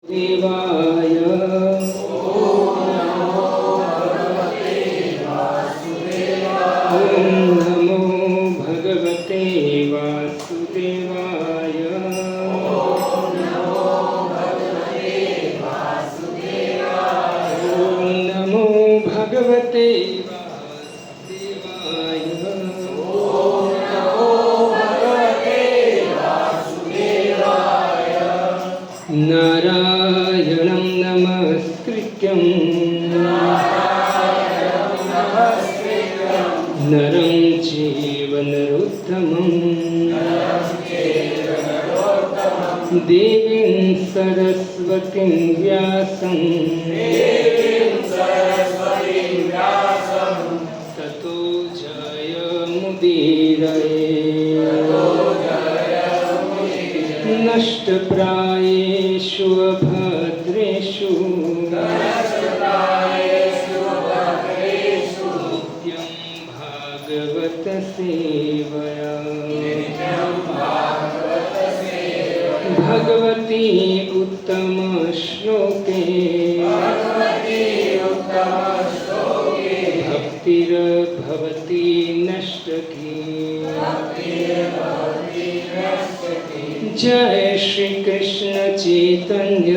देवाय ओम नमो भगवते वासुदेवाय ओम नमो भगवते नारायणं नमस्कृत्यं नरं चैव नरोत्तमं देवीं सरस्वतीं व्यासं ततो जयमुदीरये नष्टप्रायेषु अभद्रेषु नित्यं भागवत सेवया भगवती उत्तम श्लोके भक्तिर्भवति नष्टकी। जय श्री कृष्ण चैतन्य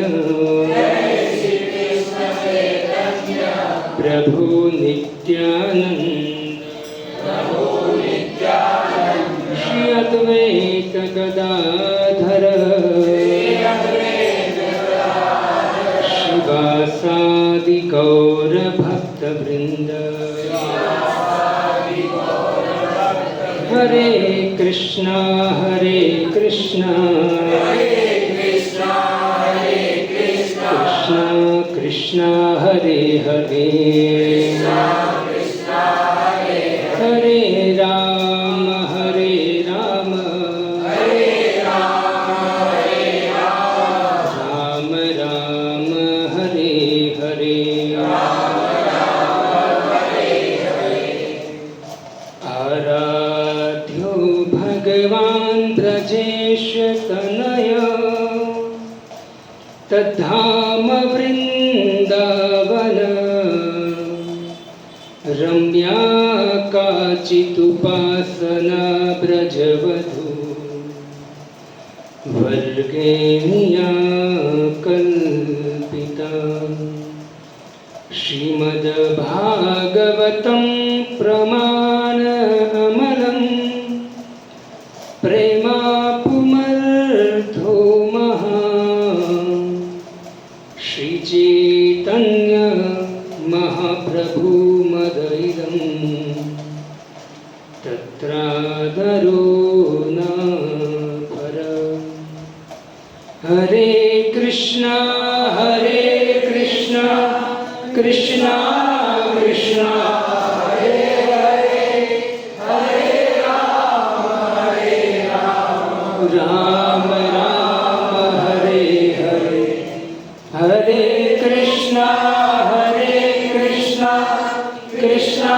प्रभु नित्यानंद श्री अद्वैत गदाधर शिवासादि गौर भक्त वृंद। हरे कृष्णा कृष्णा कृष्णा हरे हरे हरे राम राम राम हरे हरे। आराध्यो भगवान् ब्रजेश तनय तद्धाम वृन्दावन रम्या काचिदुपासना ब्रजवधू वर्गेणिया कल्पिता। श्रीमद्भागवतं प्रमाण अमलं प्रेमापुमर्थो महान् श्रीचैतन्य महाप्रभु मदइदं तत्रादरो न पर। हरे कृष्णा कृष्णा कृष्णा हरे हरे हरे राम राम हरे हरे। हरे कृष्णा कृष्णा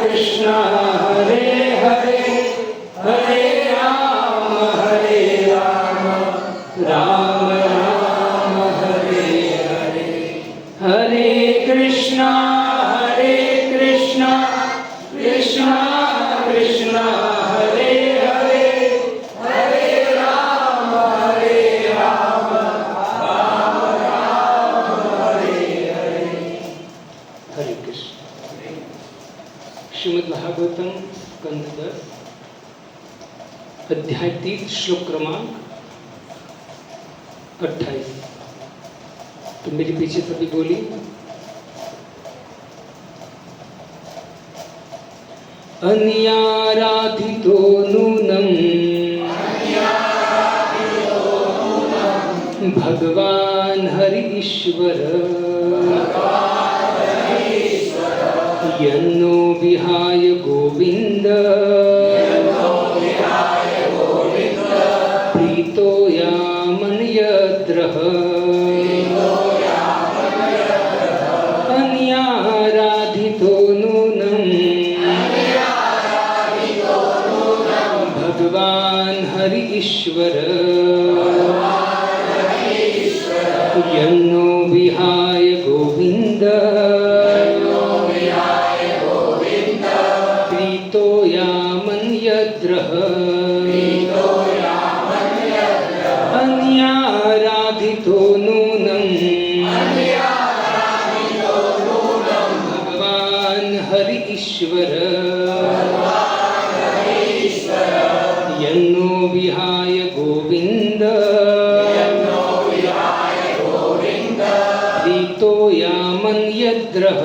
कृष्णा हरे हरे हरे राम राम हरे हरे। हरे कृष्णा कृष्णा कृष्णा हरे हरे हरे राम राम हरे हरे। हरे कृष्ण। श्रीमद् भागवतम स्कंद 10 अध्याय 30 श्लोक क्रमांक 28। तो मेरे पीछे सभी बोली। अन्याराधितो नूनं भगवान् हरि ईश्वर यन्नो विहाय गोविन्द प्रीतो यामन्यद्रः। अन्याराधितो नूनं भगवान् हरि ईश्वर यन्नो विहाय गोविन्द प्रीतो यामन्यद्रः अन्याराधितो नूनम् भगवान् हरि ईश्वर यन्नो विहाय गोविन्द प्रीतो यामन्यद्रः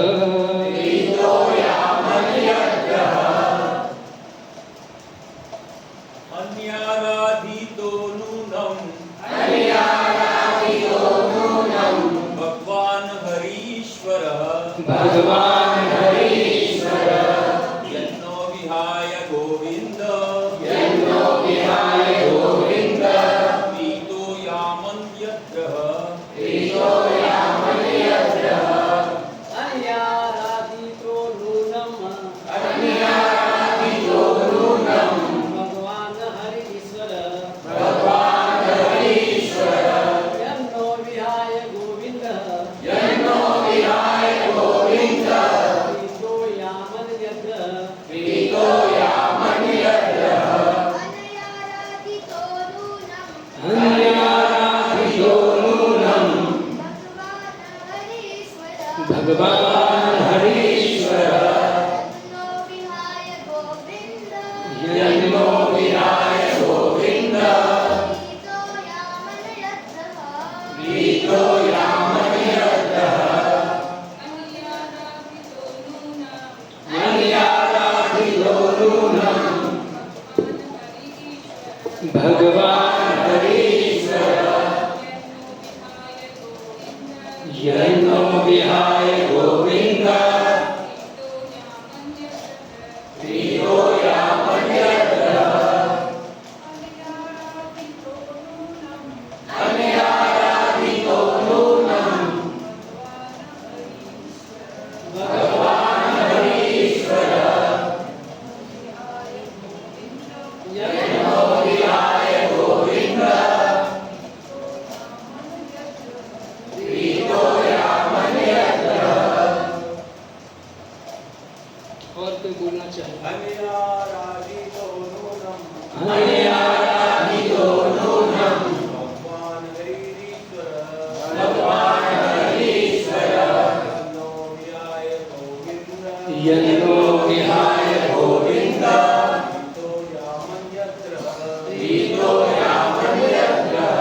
अन्याराधितो नूनम् भगवान् हरीश्वरः यन्नो विहाय गोविन्द प्रीतो यामन्यद्रः अन्याराधितो नूनम् भगवान् हरि ईश्वर यन्नो विहाय गोविन्द प्रीतो यामन्यद्रः अन्याराधितो नूनम् भगवान् हरीश्वर यन्नो विहाय गोविन्द प्रीतो यामन्यद्रः अन्याराधितो नूनम् भगवान् हरीश्वर यन्नो विहाय गोविन्द प्रीतो यामन्यद्रः अन्याराधितो नूनम् भगवान् हरीश्वर यन्नो विहाय गोविन्द प्रीतो यामन्यद्रः। और कोई बोलना चाहे? अन्याराधितो नूनम् अन्याराधितो नूनम् भगवान् हरीश्वरः यन्नो विहाय गोविन्द यन्नो विहाय गोविन्द प्रीतो यामन्यद्रः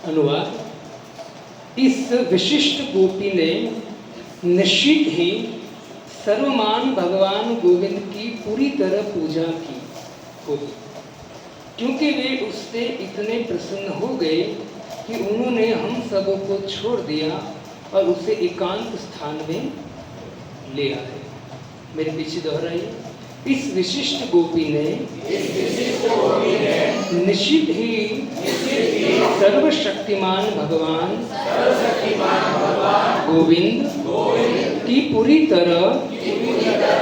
अनुवाद। इस विशिष्ट गोपी ने निश्चित ही सर्वमान भगवान गोविंद की पूरी तरह पूजा की होगी, क्योंकि वे उससे इतने प्रसन्न हो गए कि उन्होंने हम सबों को छोड़ दिया और उसे एकांत स्थान में ले आए। मेरे पीछे दोहराइए। इस विशिष्ट गोपी ने निश्चित ही सर्वशक्तिमान भगवान गोविंद की पूरी तरह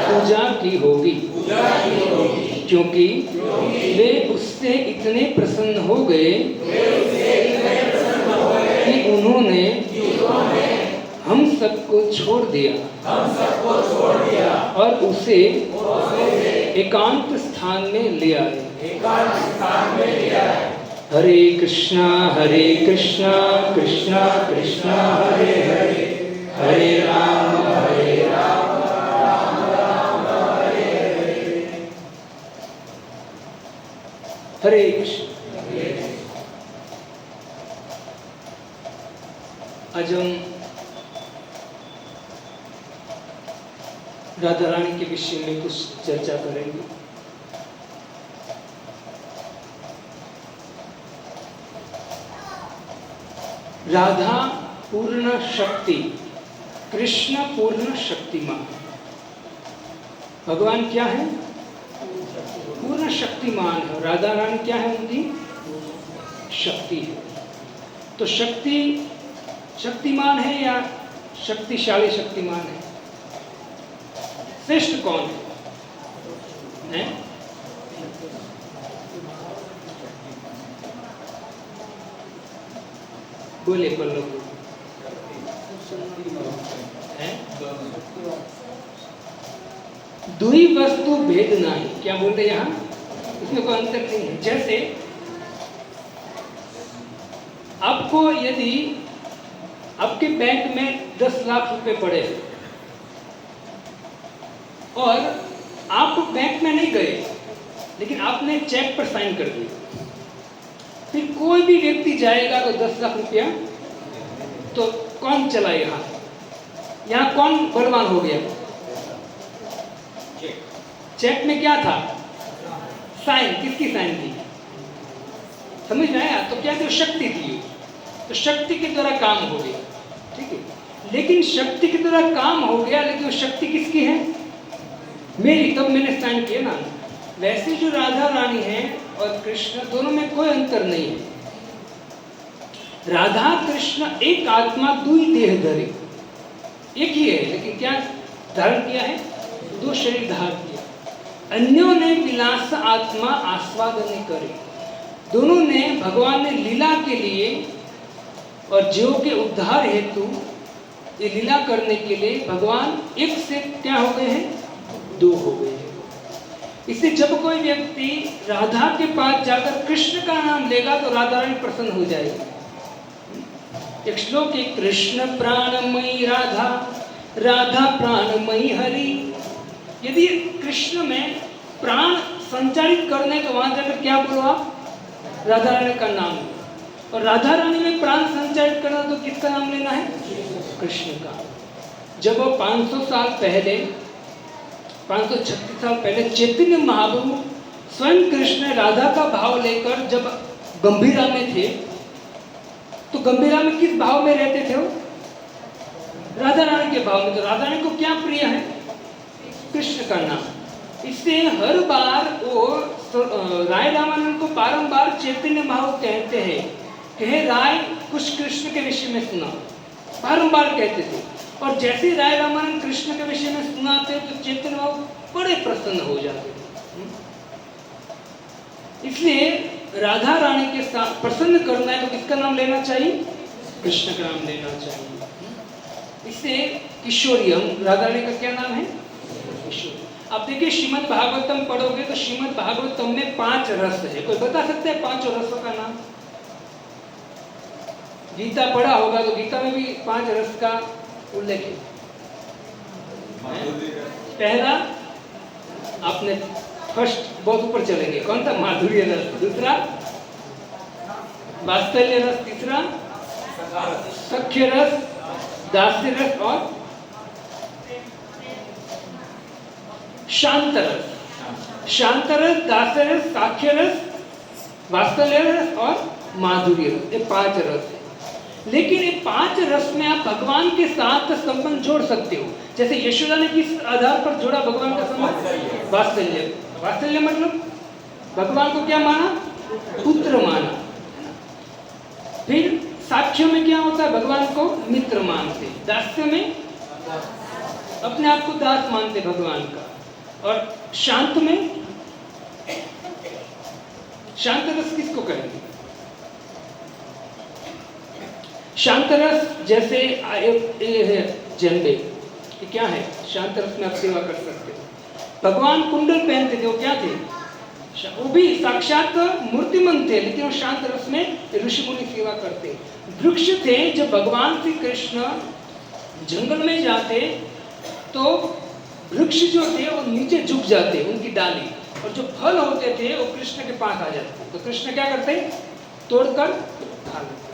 पूजा की होगी, क्योंकि वे उससे इतने प्रसन्न हो गए कि उन्होंने हम सबको छोड़ दिया और उसे एकांत स्थान में ले आए। हरे कृष्णा कृष्णा कृष्णा हरे हरे, हरे राम राम राम हरे हरे। हरे कृष्ण। आज हम राधा रानी के विषय में कुछ चर्चा करेंगे। राधा पूर्ण शक्ति, कृष्ण पूर्ण शक्तिमान। भगवान क्या है? पूर्ण शक्तिमान है। राधा रानी क्या है? उनकी शक्ति है। तो शक्ति शक्तिमान है या शक्तिशाली शक्तिमान है? श्रेष्ठ कौन है? बोले पल्लव हैं? दुई वस्तु भेद नहीं, क्या बोलते यहाँ? इसमें कोई अंतर नहीं है। जैसे आपको यदि आपके बैंक में 10 लाख रुपए पड़े और आप बैंक में नहीं गए, लेकिन आपने चेक पर साइन कर दिया, फिर कोई भी व्यक्ति जाएगा तो 10 लाख रुपया, तो कौन चलाएगा? यहाँ कौन बलवान हो गया? चेक में क्या था? साइन। किसकी साइन थी? समझ में आया? तो क्या थी? शक्ति थी। तो शक्ति के द्वारा काम हो गया, ठीक है। लेकिन शक्ति के द्वारा काम हो गया, लेकिन वो शक्ति किसकी है? मेरी, तब मैंने साइन किया ना। वैसे जो राधा रानी है और कृष्ण, दोनों में कोई अंतर नहीं है। राधा कृष्ण एक आत्मा दुई देह धरे, एक ही है, लेकिन क्या धारण किया है? 2 शरीर धारण किया। अन्यों ने विलास आत्मा आस्वादन करे। दोनों ने, भगवान ने लीला के लिए और जीव के उद्धार हेतु ये लीला करने के लिए भगवान एक से क्या हो गए हैं? 2 हो गए हैं। इसलिए जब कोई व्यक्ति राधा के पास जाकर कृष्ण का नाम लेगा तो राधा रानी प्रसन्न हो जाएगी। एक श्लोक है, कृष्ण प्राणमयी राधा, राधा प्राणमयी हरि। यदि कृष्ण में प्राण संचारित करने तो वहां जाकर क्या बोलो आप? राधा रानी का नाम। और राधा रानी में प्राण संचारित करना तो किसका नाम लेना है? कृष्ण का। जब वो 500 साल पहले, 536 साल पहले चैतन्य महाप्रभु स्वयं कृष्ण राधा का भाव लेकर जब गंभीरा में थे, तो गंभीरा में किस भाव में रहते थे वो? राधा रानी के भाव में। तो राधा रानी को क्या प्रिय है? कृष्ण का नाम। इससे हर बार वो राय रामानंद को बारंबार चैतन्य महाप्रभु कहते हैं कि हे राय, कुछ कृष्ण के विषय में सुना, बारंबार कहते थे। और जैसे राय रामानंद कृष्ण के विषय में सुनाते तो चैतन्य महाप्रभु बड़े प्रसन्न हो जाते थे। इसलिए राधा रानी के साथ प्रसन्न करना है तो किसका नाम लेना चाहिए? कृष्ण का नाम लेना चाहिए। इससे किशोरी, हम राधा रानी का क्या नाम है? किशोरी। अब देखिए श्रीमद् भागवतम पढ़ोगे तो श्रीमद् भागवतम में 5 रस है। कोई बता सकते हैं 5 रसों का नाम? गीता पढ़ा होगा तो गीता में भी 5 रस का उल्लेख है। पहला, आपने फर्स्ट बहुत ऊपर चलेंगे, कौन सा? माधुर्य रस। दूसरा वात्सल्य रस। तीसरा सख्य रस, दास्य रस और शांत रस। शांत रस, दास्य रस, साख्य रस, वात्सल्य रस और माधुर्य रस। ये 5 रस है। लेकिन ये 5 रस में आप भगवान के साथ संबंध जोड़ सकते हो। जैसे यशोदा ने किस आधार पर जोड़ा भगवान का संबंध? वात्सल्य। वात्सल्य मतलब भगवान को क्या माना? पुत्र माना। फिर साक्ष्य में क्या होता है? भगवान को मित्र मानते। दास्य में अपने आप को दास मानते भगवान का। और शांत में, शांत रस किसको कहेंगे? शांत रस जैसे है जन्मे, ये क्या है? शांत रस में आप सेवा कर सकते हो। भगवान कुंडल पहनते थे, वो क्या थे? वो भी साक्षात मूर्तिमंत थे, लेकिन वो शांत रस में ऋषि मुनि सेवा करते। वृक्ष थे, जब भगवान श्री कृष्ण जंगल में जाते तो वृक्ष जो थे वो नीचे झुक जाते, उनकी डाली, और जो फल होते थे वो कृष्ण के पास आ जाते। तो कृष्ण क्या करते? तोड़कर खा लेते।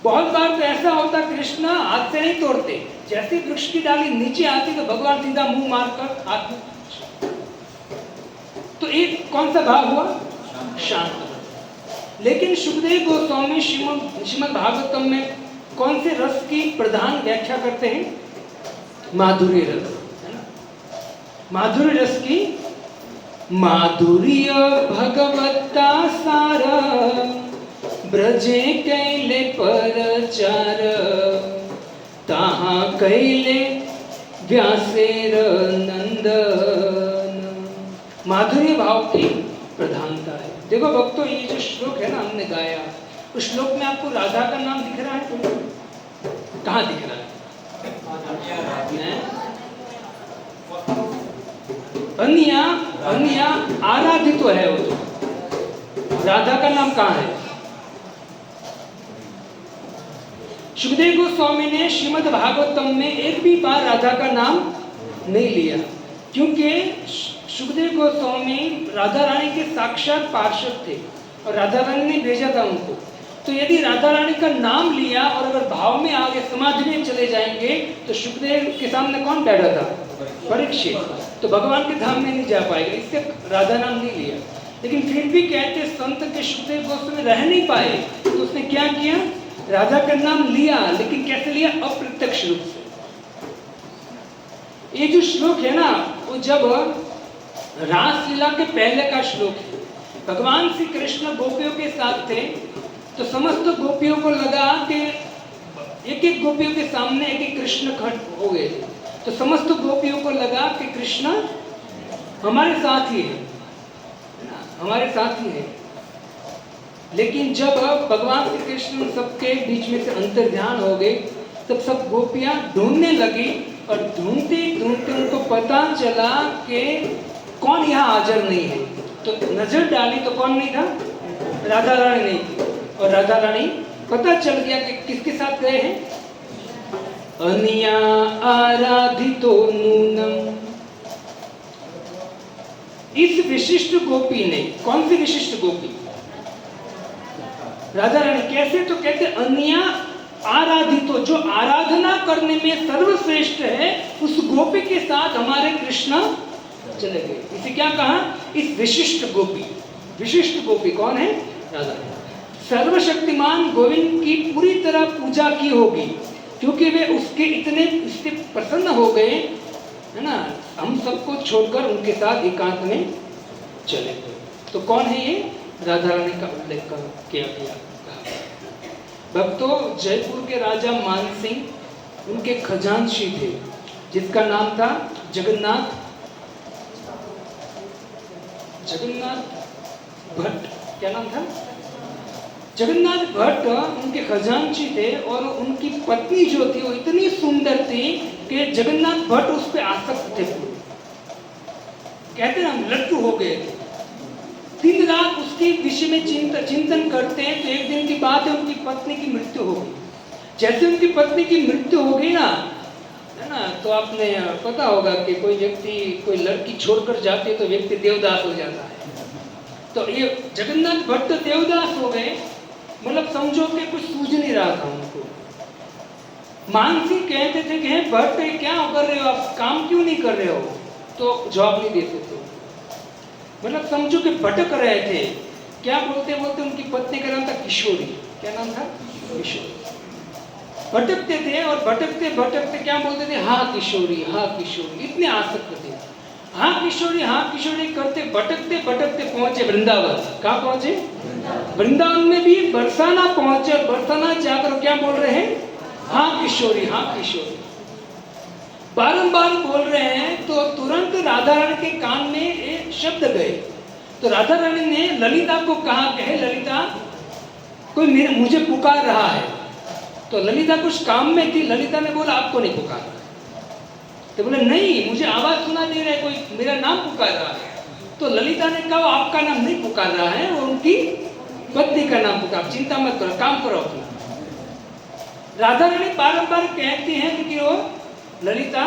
बहुत बार तो ऐसा होता, कृष्ण हाथ से नहीं तोड़ते, जैसे वृक्ष की डाली नीचे आती तो भगवान सीधा मुंह मारकर हाथ में। तो एक कौन सा भाव हुआ? शांत। लेकिन सुखदेव गोस्वामी श्रीमद् भागवतम में कौन से रस की प्रधान व्याख्या करते हैं? माधुर्य रस। माधुर्य रस की, माधुर्य भगवता सार, ब्रजे कैले परचार, ताहा कैले व्यासेर नंदन। माधुर्य भाव की प्रधानता है। देखो भक्तों, ये जो श्लोक है ना हमने गाया, उस श्लोक में आपको राधा का नाम दिख रहा है? कहाँ दिख रहा है? अन्या अन्या आराधित तो है वो, तो राधा का नाम कहाँ है? सुखदेव गोस्वामी ने श्रीमद् भागवतम में एक भी बार राधा का नाम नहीं लिया, क्योंकि सुखदेव गोस्वामी राधा रानी के साक्षात पार्षद थे और राधा रानी ने भेजा था उनको। तो यदि राधा रानी का नाम लिया और अगर भाव में आगे समाधि में चले जाएंगे तो सुखदेव के सामने कौन बैठा था? परीक्षित। तो भगवान के धाम में नहीं जा पाएगा, इससे राधा नाम नहीं लिया। लेकिन फिर भी कहते संत के सुखदेव गोस्वामी रह नहीं पाए, तो उसने क्या किया? राधा का नाम लिया, लेकिन कैसे लिया? अप्रत्यक्ष रूप से। ये जो श्लोक है ना, वो जब रासलीला के पहले का श्लोक है। भगवान श्री कृष्ण गोपियों के साथ थे, तो समस्त गोपियों को लगा कि एक एक गोपियों के सामने एक एक कृष्ण खड़े हो गए थे। तो समस्त गोपियों को लगा कि कृष्ण हमारे साथ ही है, हमारे साथ ही है। लेकिन जब भगवान श्री कृष्ण सबके बीच में से अंतर्ध्यान हो गए, तब सब गोपियां ढूंढने लगी और ढूंढते ढूंढते उनको पता चला कि कौन यहाँ हाजिर नहीं है। तो नजर डाली तो कौन नहीं था? राधा रानी नहीं थी। और राधा रानी पता चल गया कि किसके साथ गए हैं? अन्या आराधितो नूनम। इस विशिष्ट गोपी ने, कौन सी विशिष्ट गोपी? राधा रानी। कैसे? तो कहते अन्या आराधितो, जो आराधना करने में सर्वश्रेष्ठ है, उस गोपी के साथ हमारे कृष्ण चले गए। इसे क्या कहा? इस विशिष्ट गोपी। विशिष्ट गोपी कौन है? राधा। सर्वशक्तिमान गोविंद की पूरी तरह पूजा की होगी, क्योंकि वे उसके इतने इससे प्रसन्न हो गए, है ना, हम सबको छोड़कर उनके साथ एकांत में चले गए। तो कौन है ये? राधा रानी का उल्लेख किया गया। भक्तों, जयपुर के राजा मान सिंह उनके खजांची थे, जिसका नाम था जगन्नाथ भट्ट। क्या नाम था? जगन्नाथ भट्ट उनके खजांची थे, और उनकी पत्नी जो थी वो इतनी सुंदर थी कि जगन्नाथ भट्ट उस पर आसक्त थे। कहते हैं हम लट्टू हो गए थे। दिन रात उसके विषय में चिंतन करते हैं। तो एक दिन की बात है, उनकी पत्नी की मृत्यु हो गई। जैसे उनकी पत्नी की मृत्यु हो गई ना, है ना, तो आपने पता होगा कि कोई व्यक्ति कोई लड़की छोड़कर जाती है तो व्यक्ति देवदास हो जाता है। तो ये जगन्नाथ भट्ट देवदास हो गए, मतलब समझो कि कुछ सूझ नहीं रहा था उनको। मानसिंह कहते थे कि भट्ट क्या कर रहे हो आप, काम क्यों नहीं कर रहे हो? तो जवाब नहीं देते थे। मतलब समझो कि भटक रहे थे। क्या बोलते बोलते उनकी पत्नी का नाम था किशोरी। क्या नाम था? किशोरी। भटकते थे और भटकते भटकते क्या बोलते थे? हाँ किशोरी, हाँ किशोरी। इतने आसक्त थे। हाँ किशोरी करते भटकते भटकते पहुंचे वृंदावन। कहाँ पहुंचे? वृंदावन में भी बरसाना पहुंचे। बरसाना जाकर क्या बोल रहे हैं? हाँ किशोरी, हाँ किशोरी। बारंबार बोल रहे हैं, तो तुरंत राधा रानी के कान में एक शब्द गए। तो राधा रानी ने ललिता को कहा कि हे ललिता, कोई मुझे पुकार रहा है। तो ललिता कुछ काम में थी। ललिता ने बोला आपको नहीं पुकार रहा। तो बोले नहीं, मुझे आवाज सुना दे रहा है, कोई मेरा नाम पुकार रहा है। तो ललिता ने कहा आपका नाम नहीं पुकार रहा है, वो उनकी पत्नी का नाम पुकार। चिंता मत करो, काम करो अपना। राधा रानी बारंबार कहती हैं कि वो ललिता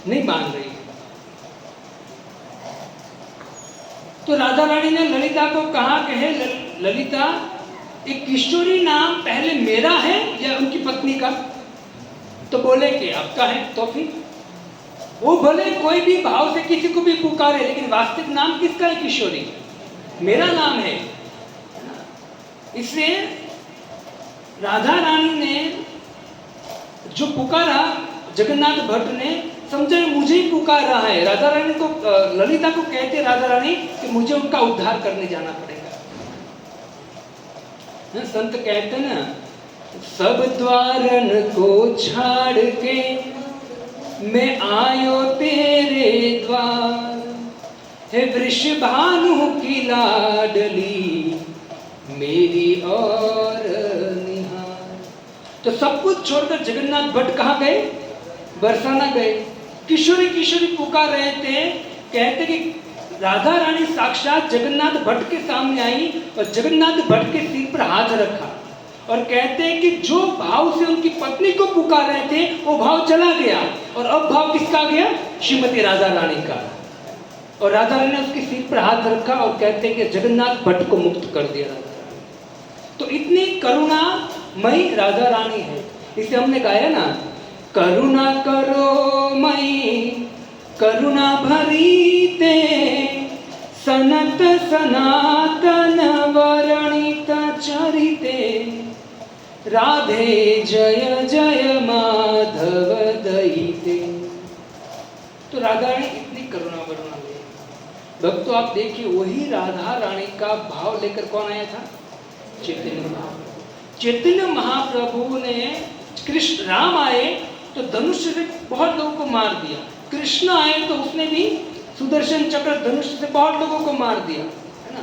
नहीं मान रही। तो राधा रानी ने ललिता को कहा कि हे ललिता, एक किशोरी नाम पहले मेरा है या उनकी पत्नी का? तो बोले कि आपका है। तो फिर वो भले कोई भी भाव से किसी को भी पुकारे, लेकिन वास्तविक नाम किसका है? किशोरी। मेरा नाम है। इसलिए राधा रानी ने जो पुकारा, जगन्नाथ भट्ट ने समझा मुझे ही पुकार रहा है। राधा रानी को, ललिता को कहते राधा रानी कि मुझे उनका उद्धार करने जाना पड़ेगा। संत कहते ना, सब द्वारन को छाड़ के मैं आयो तेरे द्वार, हे वृषभानु की लाडली मेरी और निहार। तो सब कुछ छोड़कर जगन्नाथ भट्ट कहाँ गए? बरसाना गए। किशोरी किशोरी पुकार रहे थे, कहते कि राधा रानी साक्षात जगन्नाथ भट्ट के सामने आई और जगन्नाथ भट्ट के सिर पर हाथ रखा और कहते हैं कि जो भाव से उनकी पत्नी को पुकार रहे थे वो भाव चला गया और अब भाव किसका आ गया? श्रीमती राधा रानी का। और राधा रानी ने उसके सिर पर हाथ रखा और कहते हैं कि जगन्नाथ भट्ट को मुक्त कर दिया राधा रानी। तो इतनी करुणामयी राधा रानी है। इसे हमने गाया ना, करुणा करो मई करुणा भरी ते सनत सनातन वर्णित चरिते राधे जय जय माधव दयिते। तो राधा रानी इतनी करुणा वर्णन है। भक्तों आप देखिए, वही राधा रानी का भाव लेकर कौन आया था? चैतन्य महाप्रभु। चैतन्य महाप्रभु ने कृष्ण राम आए तो धनुष से बहुत लोगों को मार दिया, कृष्ण आए तो उसने भी सुदर्शन चक्र धनुष से बहुत लोगों को मार दिया, है ना।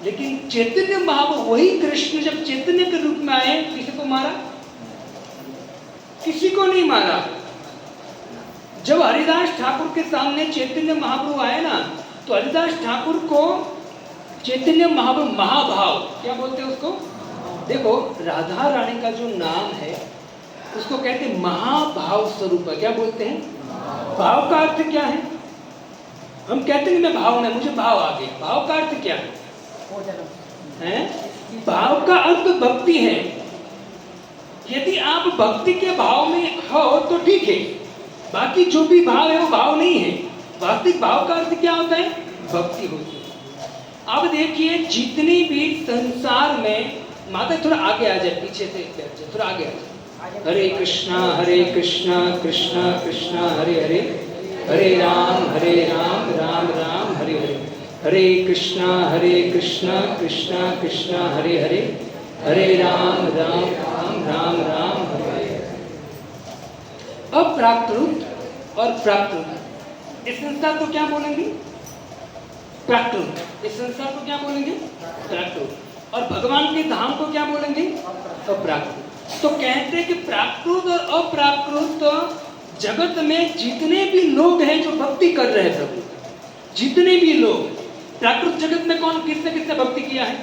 लेकिन चैतन्य महाप्रभु, वही कृष्ण जब चैतन्य के रूप में आए, किसी को मारा? किसी को नहीं मारा। जब हरिदास ठाकुर के सामने चैतन्य महाप्रभु आए ना, तो हरिदास ठाकुर को चैतन्य महाप्रभु महाभाव क्या बोलते हैं उसको? देखो, राधा रानी का जो नाम है उसको कहते हैं महाभाव स्वरूप। क्या बोलते हैं? भाव का अर्थ क्या है? हम कहते हैं मैं भाव में, मुझे भाव आ गया। भाव का अर्थ क्या है? भाव का अर्थ भक्ति है। यदि आप भक्ति के भाव में हो तो ठीक है, बाकी जो भी भाव है वो भाव नहीं है। वास्तविक भाव का अर्थ क्या होता है? भक्ति होती है। अब देखिए, जितनी भी संसार में, माता थोड़ा आगे आ जाए, पीछे से थोड़ा आगे आ जाए। हरे कृष्णा कृष्णा कृष्णा हरे हरे, हरे राम राम राम हरे हरे, हरे कृष्णा कृष्णा कृष्णा हरे हरे, हरे राम राम राम हरे हरे। अप्राकृत और प्राकृत, इस संसार को क्या बोलेंगे? प्राकृत। इस संसार को क्या बोलेंगे? प्राकृत। और भगवान के धाम को क्या बोलेंगे? अप्राकृत। तो कहते हैं कि प्राकृत और अप्राकृत जगत में जितने भी लोग हैं जो भक्ति कर रहे हैं प्रभु, जितने भी लोग, प्राकृत जगत में कौन किसने किसने भक्ति किया है?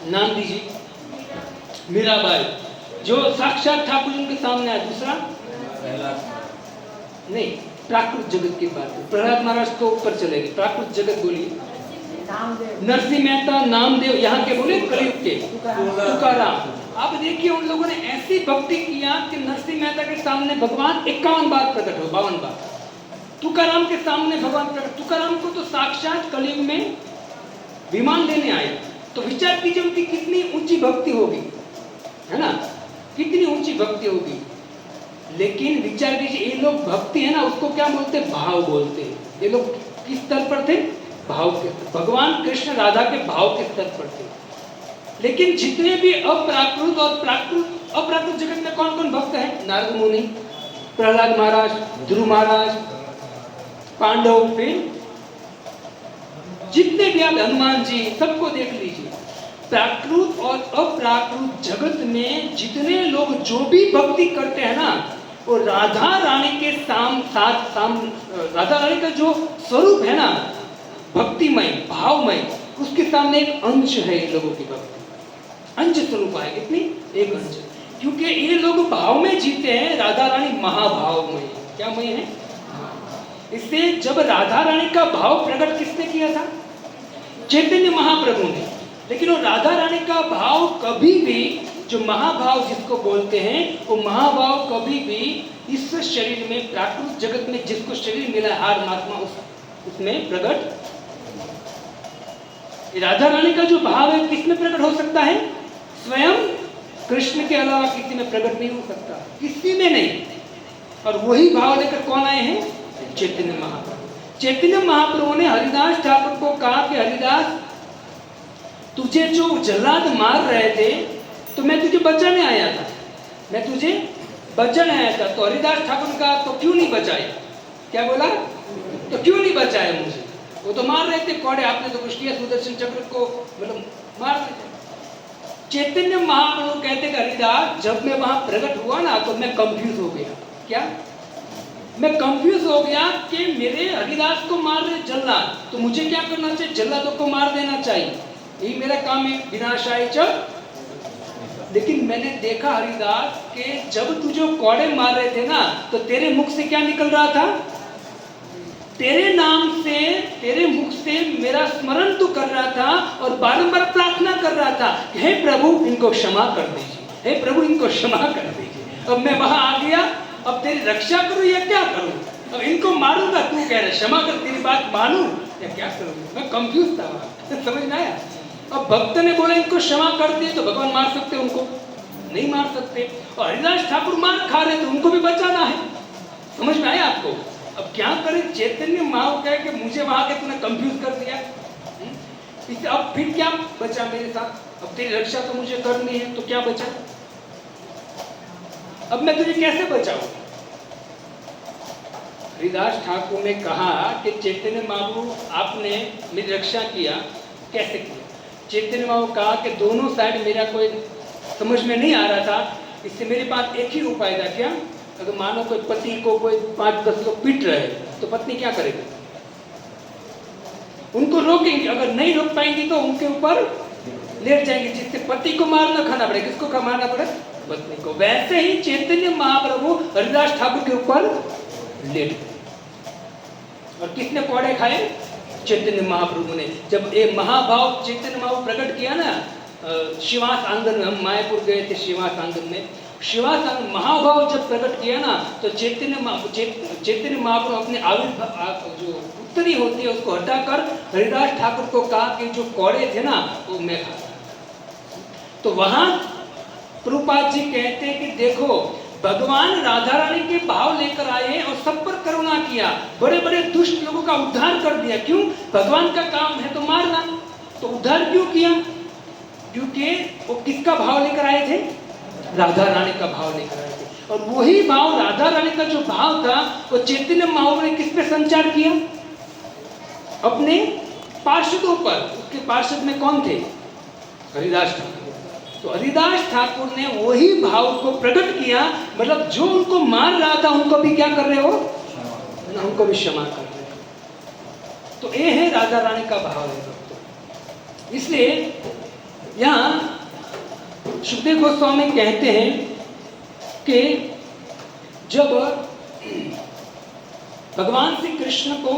नाम दीजिए। मीराबाई, जो साक्षात ठाकुर जी के सामने आया। दूसरा नहीं, प्राकृत जगत की बात है। प्रहलाद महाराज तो ऊपर चले गए। प्राकृत जगत बोलिए। नरसिंह मेहता, नामदेव, यहाँ के बोले कलयुग के तुकाराम। आप देखिए, उन लोगों ने ऐसी भक्ति किया कि नरसिंह मेहता के सामने भगवान 51 बार प्रकट हो, 52 बार। तुकाराम के सामने भगवान प्रकट। तुकाराम को तो साक्षात कलयुग में विमान लेने आए। तो विचार कीजिए उनकी कितनी ऊंची भक्ति होगी, है ना, कितनी ऊंची भक्ति होगी। लेकिन विचार कीजिए, ये लोग भक्ति है ना, उसको क्या बोलते हैं? भाव बोलते हैं। ये लोग किस स्तर पर थे? भाव के। भगवान कृष्ण राधा के भाव के स्तर पर थे। लेकिन जितने भी अप्राकृत और प्राकृत, अप्राकृत जगत में कौन कौन भक्त है? नारद मुनि, प्रहलाद महाराज, ध्रुव महाराज, पांडव, फिर जितने भी आप, हनुमान जी, सबको देख लीजिए। प्राकृत और अप्राकृत जगत में जितने लोग जो भी भक्ति करते हैं ना, वो राधा रानी के राधा रानी का जो स्वरूप है ना, भक्तिमय, भावमय, उसके सामने एक अंश है। इन लोगों की भक्ति अंश स्वरूप है। कितनी? एक अंश। क्योंकि ये लोग भाव में जीते हैं। राधा रानी महाभावमय, क्या मय है? इससे जब राधा रानी का भाव प्रकट किसने किया था? चैतन्य महाप्रभु ने। लेकिन वो राधा रानी का भाव कभी भी, जो महाभाव जिसको बोलते हैं, वो महाभाव कभी भी इस शरीर में, प्राकृत जगत में जिसको शरीर मिला है, हार महात्मा, उसमें प्रकट। राधा रानी का जो भाव है किसमें प्रकट हो सकता है? स्वयं कृष्ण के अलावा किसी में प्रकट नहीं हो सकता, किसी में नहीं। और वही भाव लेकर कौन आए हैं? चैतन्य महाप्रभु। चैतन्य महाप्रभु ने हरिदास ठाकुर को कहा कि हरिदास, तुझे जो जल्लाद मार रहे थे तो मैं तुझे बचाने आया था, मैं तुझे बचाने आया था। तो हरिदास ठाकुर ने कहा, तो क्यों नहीं बचाए? क्या बोला? तो क्यों नहीं बचाए मुझे? वो तो मार रहे थे कोड़े, आपने तो कुछ किया, सुदर्शन चक्र को मतलब मार रहे थे। चैतन्य महाप्रभु कहते कि हरिदास, जब मैं वहां प्रकट हुआ ना तो मैं कंफ्यूज हो गया। क्या? मैं कंफ्यूज हो गया कि मेरे हरिदास को मार रहे जल्लाद, तो मुझे क्या करना चाहिए? जल्लादों को मार देना चाहिए, यही मेरा काम है, विनाशाय च। लेकिन मैंने देखा हरिदास के जब तू जो कौड़े मार रहे थे ना, तो तेरे मुख से क्या निकल रहा था? तेरे नाम से, तेरे मुख से मेरा स्मरण तू कर रहा था और बारंबार प्रार्थना कर रहा था, हे प्रभु इनको क्षमा कर दीजिए, हे प्रभु इनको क्षमा कर दीजिए। अब मैं वहां आ गया, अब तेरी रक्षा करूं या क्या करूं? अब इनको मारूंगा, तू कह रहे क्षमा कर, तेरी बात मानूं या क्या करूं? मैं कंफ्यूज था वहां, समझ में आया? अब भक्त ने बोला इनको क्षमा कर दिए, तो भगवान मार सकते उनको? नहीं मार सकते। और हरिदास ठाकुर मार खा रहे तो उनको भी बचाना है। समझ में आया आपको? अब क्या करें? चैतन्य महाप्रभु कहे कि मुझे वहां के तूने कंफ्यूज कर दिया, इससे अब फिर क्या बचा मेरे साथ? अब तेरी रक्षा तो मुझे करनी है, तो क्या बचा? अब मैं तुझे कैसे बचाऊं? हरिदास ठाकुर ने कहा कि चैतन्य महाप्रभु आपने मेरी रक्षा किया, कैसे किया? चैतन्य महाप्रभु कहा कि दोनों साइड मेरा कोई समझ में नहीं आ रहा था, इससे मेरे पास एक ही उपाय था। क्या? अगर मानो कोई पति को कोई 5-10 लोग पीट रहे तो पत्नी क्या करेगी? उनको रोकेंगे, अगर नहीं रोक पाएंगी तो उनके ऊपर लेट जाएंगे, जिससे पति को मारना खाना पड़े। किसको मारना पड़े? पत्नी को। वैसे ही चैतन्य महाप्रभु हरिदास ठाकुर के ऊपर लेट गए। और किसने कौड़े खाए? चैतन्य महाप्रभु ने। जब ये महाभाव चैतन्य महाप्रभु प्रकट किया ना शिवास आंगन में, हम मायापुर गए थे शिवास आंगन में, शिवास आंगन महाभाव जब प्रकट किया ना, तो चैतन्य महाप्रभु अपने आविर्भाव जो उत्तरी होती है उसको हटाकर हरिदास ठाकुर को कहा कि जो कौड़े थे ना वो मैं खाता। तो वहां प्रभुपाद जी कहते हैं कि देखो भगवान राधा रानी के भाव लेकर आए हैं और सब पर करुणा किया, बड़े बड़े दुष्ट लोगों का उद्धार कर दिया। क्यों? भगवान का काम है तो मारना, तो उद्धार क्यों किया? क्योंकि वो किसका भाव लेकर आए थे? राधा रानी का भाव लेकर आए थे। और वही भाव, राधा रानी का जो भाव था, वो चैतन्य महाप्रभु ने किस पे संचार किया? अपने पार्षदों पर। उसके पार्षद में कौन थे? हरिदास ठाकुर। तो हरिदास ठाकुर ने वही भाव को प्रकट किया, मतलब जो उनको मार रहा था उनको भी क्या कर रहे हो? उनको भी क्षमा कर रहे हो। तो ये है राधा रानी का भाव है। इसलिए यहाँ सुखदेव गोस्वामी कहते हैं कि जब भगवान श्री कृष्ण को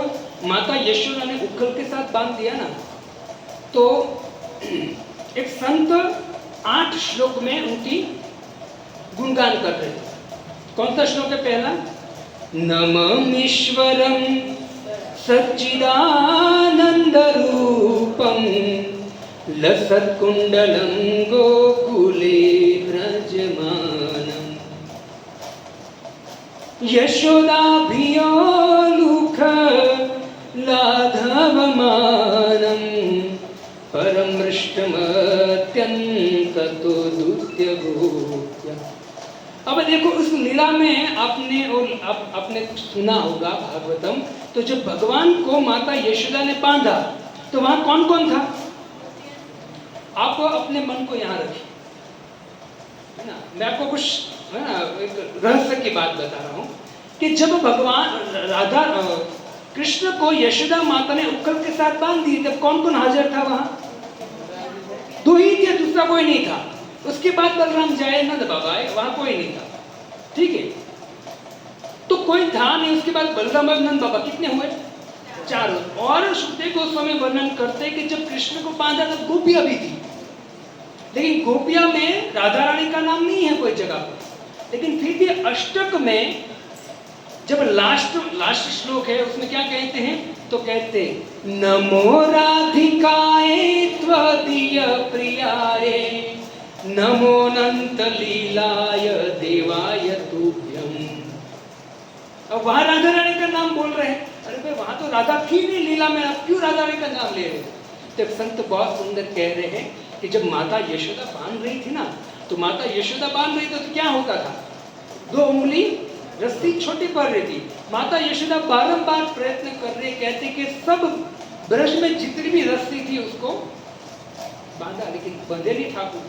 माता यशोदा ने उखल के साथ बांध दिया ना, तो एक संत 8 श्लोक में उनकी गुणगान कर रहे हैं। कौन सा श्लोक है पहला? नममीश्वरं सच्चिदानंद रूपं लसत्कुंडलं गोकुले व्रजमानं यशोदाभियोलुख लाघवमानं परम मृष्टमत्यंतो दुत्यगोप्य। अब देखो उस लीला में आपने सुना होगा भागवतम, तो जब भगवान को माता यशोदा ने बांधा तो वहां कौन कौन था? आप अपने मन को यहाँ रखिए, है ना। मैं आपको कुछ है ना एक रहस्य की बात बता रहा हूँ कि जब भगवान राधा कृष्ण को यशोदा माता ने उखल के साथ बांध दी, तब कौन कौन हाजिर था वहां? 2 ही थे, दूसरा कोई नहीं था। उसके बाद बलराम जाए, नंद बाबा आए, वहां कोई नहीं था, ठीक है। तो कोई था नहीं। उसके बाद बलराम और नंद बाबा कितने हुए? 4। और सुखदेव गोस्वामी वर्णन करते कि जब कृष्ण को बांधा तब गोपियां भी थी, लेकिन गोपिया में राधा रानी का नाम नहीं है कोई जगह पर। लेकिन फिर भी अष्टक में जब लास्ट श्लोक है उसमें क्या कहते हैं? तो कहते नमो राधिकाए त्वदीय प्रियाये नमो अनंत लीलाय देवाय तुभ्यम। अब वहां राधा रानी का नाम बोल रहे हैं। अरे भाई वहां तो राधा थी नहीं लीला में, आप क्यों राधा रानी का नाम ले रहे हो? तो संत बहुत सुंदर कह रहे हैं कि जब माता यशोदा बांध रही थी ना, तो माता यशोदा बांध रही तो क्या होता था? 2 उंगली रस्सी छोटी पड़ रही थी। माता यशोदा बारंबार प्रयत्न कर रही, कहते कि सब ब्रश में जितनी भी रस्सी थी उसको बांधा, लेकिन बंधेली ठाकुर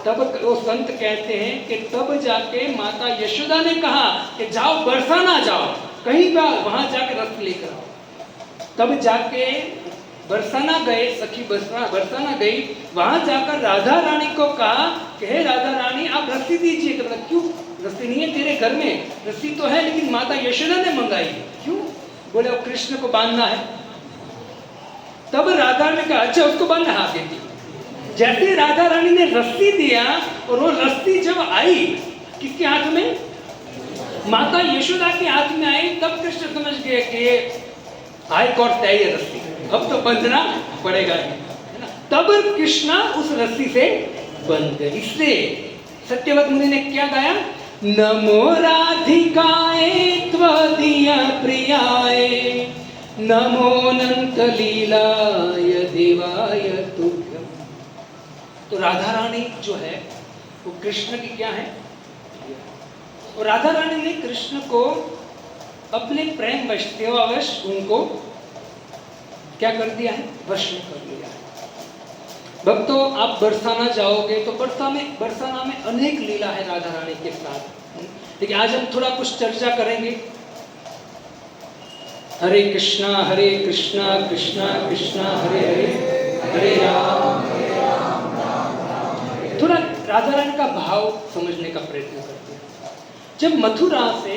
तब वो संत कहते हैं कि तब जाके माता यशोदा ने कहा कि जाओ बरसाना जाओ, कहीं का वहां जाके रथ लेकर आओ। तब जाके बरसाना गए, सखी बरसाना गई, वहां जाकर राधा रानी को कहा कि हे राधा रानी आप रस्सी दीजिए। तो बोला क्यों, रस्सी नहीं है तेरे घर में? रस्सी तो है लेकिन माता यशोदा ने मंगाई। क्यों? बोले वो कृष्ण को बांधना है। तब राधा ने कहा अच्छा उसको बांधना, हाथ देती। जैसे राधा रानी ने रस्सी दिया और वो रस्सी जब आई किसके हाथ में? माता यशोदा के हाथ में आई। तब कृष्ण समझ गए कि हाई कोर्ट तय है रस्सी, अब तो बंधना पड़ेगा ही, है ना। तब कृष्णा उस रस्सी से बंध गए। इसलिए सत्यवत मुनि ने क्या गाया? नमो राधिकाए त्वदीय प्रियाय, नमो अनंत लीलाय देवाय तुभ्यम। तो राधा रानी जो है वो कृष्ण की क्या है? और राधा रानी ने कृष्ण को अपने प्रेम वश, सेवावश उनको क्या कर दिया है? वश में कर लिया है। भक्तों आप बरसाना जाओगे तो बरसाना में अनेक लीला है राधा रानी के साथ, लेकिन आज हम थोड़ा कुछ चर्चा करेंगे। हरे कृष्णा कृष्णा कृष्णा हरे हरे, हरे राम थोड़ा राधा रानी का भाव समझने का प्रयत्न करते हैं। जब मथुरा से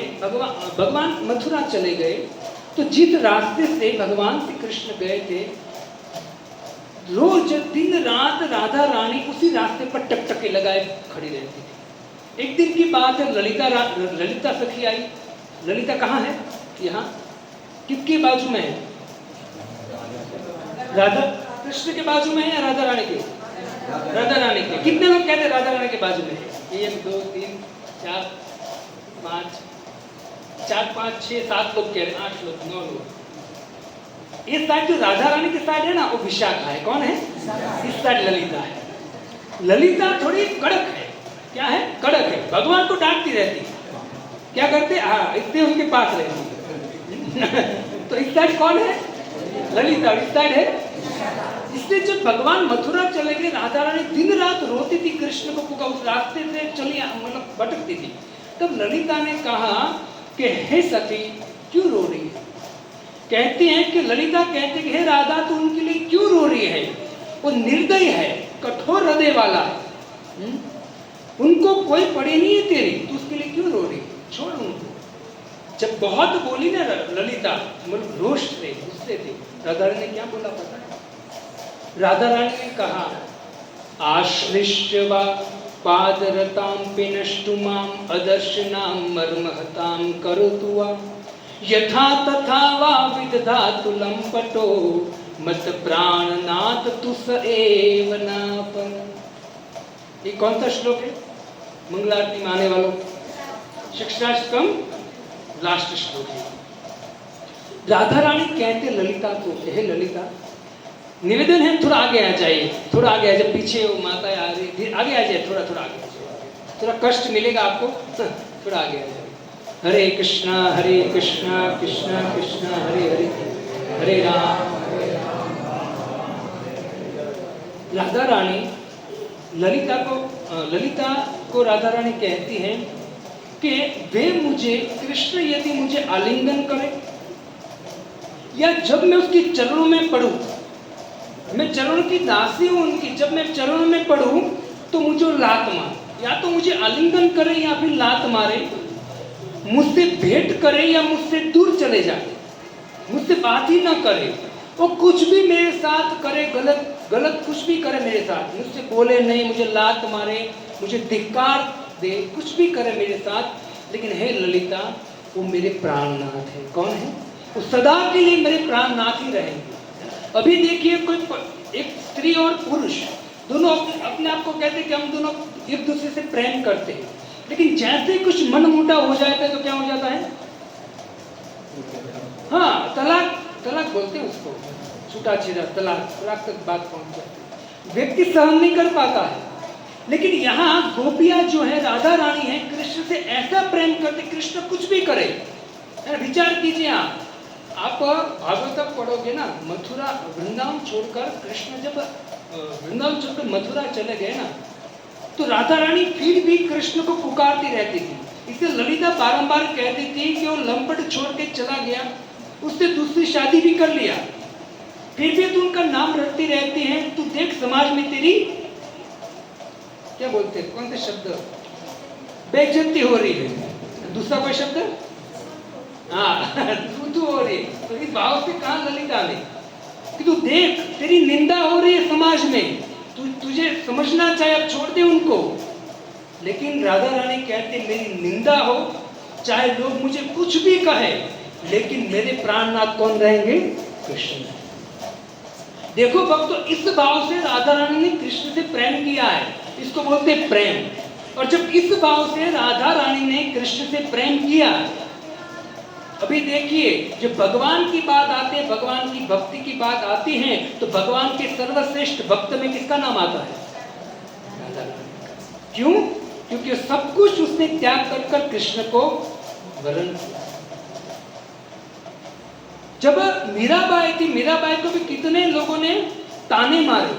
भगवान मथुरा चले गए तो जिस रास्ते से भगवान श्री कृष्ण गए थे, रोज दिन रात राधा रानी उसी रास्ते पर टकटके लगाए खड़ी रहती थी। एक दिन की बात है, ललिता सखी आई। ललिता कहाँ है? यहाँ किसके बाजू में है? राधा कृष्ण के बाजू में है या राधा रानी के? राधा रानी के। कितने लोग कहते हैं राधा रानी के बाजू में? 1 2 3 4 5 6 7 लोग कह रहे हैं, 8 लोग 9 लोग। इस साइड जो राधा रानी के साइड है ना वो विशाखा है। कौन है? इस साइड ललिता है। ललिता थोड़ी कड़क है। क्या है? कड़क है। भगवान को डांटती रहती। क्या करते? हाँ इसलिए उनके पास रहती। तो इस साइड कौन है? ललिता। इस साइड है। इसलिए जब भगवान मथुरा चले गए, राधा रानी दिन रात रोती थी कृष्ण को पुकार, उस रास्ते से चली मतलब भटकती थी। तब ललिता ने कहा कि हे सखी क्यों रो रही है? कहते हैं कि ललिता कहते कि हे राधा तू उनके लिए क्यों रो रही है? वो निर्दयी है, कठोर हृदय वाला है, उनको कोई पड़ी नहीं है तेरी, तू उसके लिए क्यों रो रही है? छोड़ उनको। जब बहुत बोली ना ललिता, मतलब रोष थे, गुस्से थे, राधा रानी ने क्या बोला पता है? राधा रानी ने कहा आश्लिष्य वा पादरतां पिनष्टुमां अदर्शनां मर्महतां करोतु वा यथा तथा वा विदधातु लंपटो मत प्राणनाथ तुस एव नापन। ये कौन सा श्लोक है? मंगलारती में आने वालों शिक्षाष्टकम लास्ट श्लोक है। राधा रानी कहते ललिता को, हे ललिता निवेदन है थोड़ा आगे आ जाइए, थोड़ा आगे आ जाए, पीछे वो माता आ रही, आगे आ जाए, थोड़ा थोड़ा आगे आ जाए, थोड़ा कष्ट मिलेगा आपको, थोड़ा आगे आ जाए। हरे कृष्णा कृष्णा कृष्णा हरे हरे, हरे राम। राधा रानी ललिता को राधा रानी कहती हैं कि वे मुझे, कृष्ण यदि मुझे आलिंगन करे या जब मैं उसके चरणों में पड़ूं, मैं चरणों की दासी हूं उनकी, जब मैं चरणों में पड़ूं तो मुझे लात मारे, या तो मुझे आलिंगन करे या फिर लात मारे, मुझसे भेंट करे या मुझसे दूर चले जाए, मुझसे बात ही ना करे, वो कुछ भी मेरे साथ करे, गलत कुछ भी करे मेरे साथ, मुझसे बोले नहीं, मुझे लात मारे, मुझे धिक्कार दे, कुछ भी करे मेरे साथ, लेकिन हे ललिता वो मेरे प्राणनाथ है। कौन है? वो सदा के लिए मेरे प्राणनाथ ही रहेंगे। अभी देखिए कोई एक स्त्री और पुरुष दोनों अपने आप को कहते हैं कि हम दोनों एक दूसरे से प्रेम करते हैं, लेकिन जैसे कुछ मनमुटा हो जाता है तो क्या हो जाता है? हाँ तलाक बोलते हैं उसको, छूटा-छेड़ा, तलाक तक बात पहुंच जाती है। व्यक्ति सहन नहीं कर पाता है। लेकिन यहाँ गोपियां जो है, राधा रानी है, कृष्ण से ऐसा प्रेम करते, कृष्ण कुछ भी करे। विचार कीजिए आप भागवतम पढ़ोगे ना, मथुरा वृंदावन छोड़कर कृष्ण जब वृंदावन छोड़कर मथुरा चले गए ना, तो राधा रानी फिर भी कृष्ण को पुकारती रहती थी। इसलिए ललिता बारंबार कहती थी कि वो लंपट छोड़ के चला गया, उससे दूसरी शादी भी कर लिया, फिर भी तू उनका नाम रटती रहती है। तू देख समाज में तेरी क्या बोलते हैं, कौन से शब्द, बेइज्जती हो रही है। दूसरा कोई शब्द, हाँ तू हो रही है। तो इस भाव से कहा ललिता ने कि तू देख तेरी निंदा हो रही है समाज में, तुझे समझना चाहिए, अब छोड़ दे उनको। लेकिन राधा रानी कहते मेरी निंदा हो, चाहे लोग मुझे कुछ भी कहे, लेकिन मेरे प्राणनाथ कौन रहेंगे, कृष्ण। देखो भक्तों, इस भाव से राधा रानी ने कृष्ण से प्रेम किया है, इसको बोलते प्रेम। और जब इस भाव से राधा रानी ने कृष्ण से प्रेम किया, अभी देखिए जब भगवान की बात आती है, भगवान की भक्ति की बात आती है, तो भगवान के सर्वश्रेष्ठ भक्त में किसका नाम आता है, राधा रानी। क्यों? क्योंकि सब कुछ उसने त्याग कर कृष्ण को वरण किया। जब मीराबाई थी, मीराबाई को भी कितने लोगों ने ताने मारे,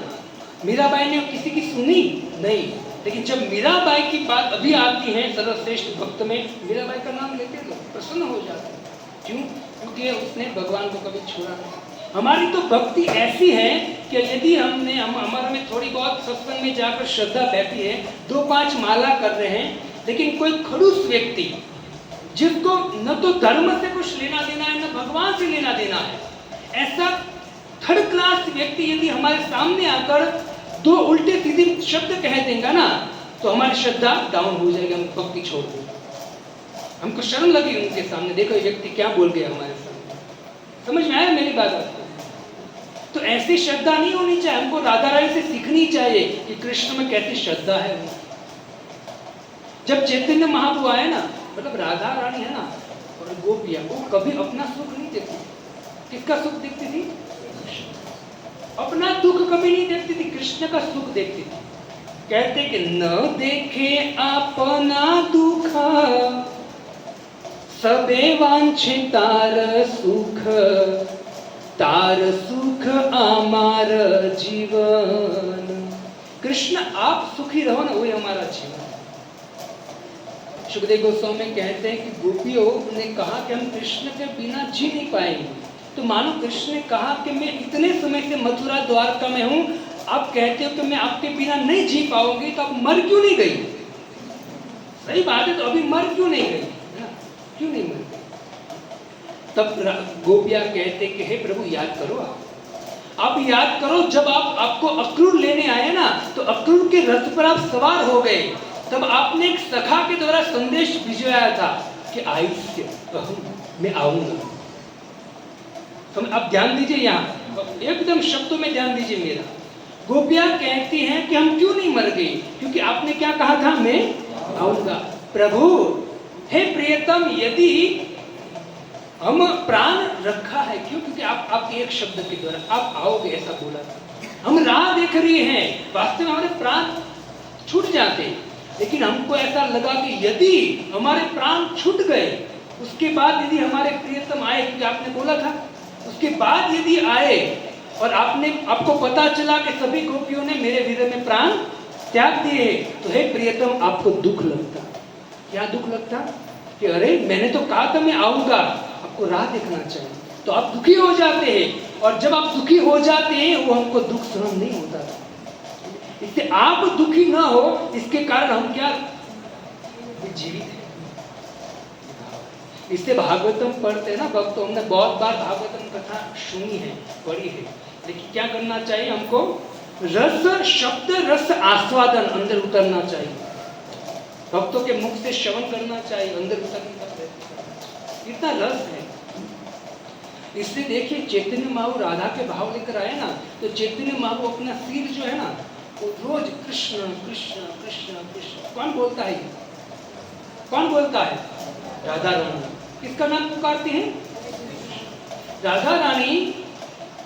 मीराबाई ने किसी की सुनी नहीं। लेकिन जब मीराबाई की बात अभी आती है सर्वश्रेष्ठ भक्त में, मीराबाई का नाम लेते लोग प्रसन्न हो जाते हैं। क्यों? क्योंकि उसने भगवान को कभी छोड़ा नहीं। हमारी तो भक्ति ऐसी है कि यदि हमारे में थोड़ी बहुत सत्संग में जाकर श्रद्धा बैठी है, 2-5 माला कर रहे हैं, लेकिन कोई खड़ूस व्यक्ति जिसको न तो धर्म से कुछ लेना देना है, न भगवान से लेना देना है, ऐसा थर्ड क्लास व्यक्ति यदि हमारे सामने आकर 2 उल्टे सीधे शब्द कह देगा ना, तो हमारी श्रद्धा डाउन हो जाएगी, हम भक्ति छोड़ देंगे। हमको शर्म लगी उनके सामने, देखो ये व्यक्ति क्या बोल गया हमारे सामने। समझ में आया मेरी बात आपको? तो ऐसी श्रद्धा नहीं होनी चाहिए। हमको राधा रानी से सीखनी चाहिए कि कृष्ण में कैसी श्रद्धा है। जब चैतन्य महाप्रभु आए ना, मतलब राधा रानी है ना और गोपिया, वो कभी अपना सुख नहीं देखती। किसका सुख देखती थी? अपना दुख कभी नहीं देखती थी, कृष्ण का सुख देखती थी। कहते कि न देखे अपना दुख, सबे वांछे तार सुख, तार सुख आमार जीवन। कृष्ण आप सुखी रहो ना, वही हमारा जीवन। सुखदेव गोस्वामी कहते हैं कि गोपियों ने कहा कि हम कृष्ण के बिना जी नहीं पाएंगे। तो मानो कृष्ण ने कहा कि मैं इतने समय से मथुरा द्वारका में हूं, आप कहते हो कि मैं आपके बिना नहीं जी पाऊंगी, तो आप मर क्यों नहीं गई? सही बात है, तो अभी मर क्यों नहीं गई? क्यों नहीं मर गई? तब गोपिया कहते कि हे प्रभु याद करो, आप याद करो, जब आपको अक्रूर लेने आए ना, तो अक्रूर के रथ पर आप सवार हो गए, तब आपने एक सखा के द्वारा संदेश भिजवाया था कि आयुष्य मैं आऊंगा। तो आप ध्यान दीजिए, यहाँ एकदम शब्दों में ध्यान दीजिए मेरा। गोपियां कहती हैं कि हम क्यों नहीं मर गए? क्योंकि आपने क्या कहा था, मैं आऊंगा। प्रभु हे प्रियतम, यदि हम प्राण रखा है, क्यों? क्योंकि आपके एक शब्द के द्वारा आप आओगे ऐसा बोला था। हम राह देख रहे हैं, वास्तव में हमारे प्राण छूट जाते, लेकिन हमको ऐसा लगा कि यदि हमारे प्राण छूट गए, उसके बाद यदि हमारे प्रियतम आए, क्योंकि आपने बोला था, उसके बाद यदि आए और आपको पता चला कि सभी गोपियों ने मेरे विरह में प्राण त्याग दिए, तो हे प्रियतम आपको दुख लगता। क्या दुख लगता? कि अरे मैंने तो कहा था मैं आऊंगा, आपको राह देखना चाहिए। तो आप दुखी हो जाते हैं, और जब आप दुखी हो जाते हैं, वो हमको दुख सहन नहीं होता था। इससे आप दुखी ना हो, इसके कारण हम क्या जीवित हैं। इससे भागवतम पढ़ते हैं ना भक्तों, हमने बहुत बार भागवतम कथा सुनी है, पढ़ी है, लेकिन क्या करना चाहिए हमको? रस शब्द रस आस्वादन अंदर उतरना चाहिए। भक्तों के मुख से श्रवण करना चाहिए, अंदर उतरने का प्रयत्न। इतना रस है। इसलिए देखिए चैतन्य महाप्रभु राधा के भाव लेकर आए ना, तो चैतन्य महाप्रभु अपना सिर जो है ना, वो रोज कृष्ण कृष्ण कृष्ण कृष्ण। कौन बोलता है? कौन बोलता है? राधा रानी। किसका नाम पुकारती हैं? राधा रानी।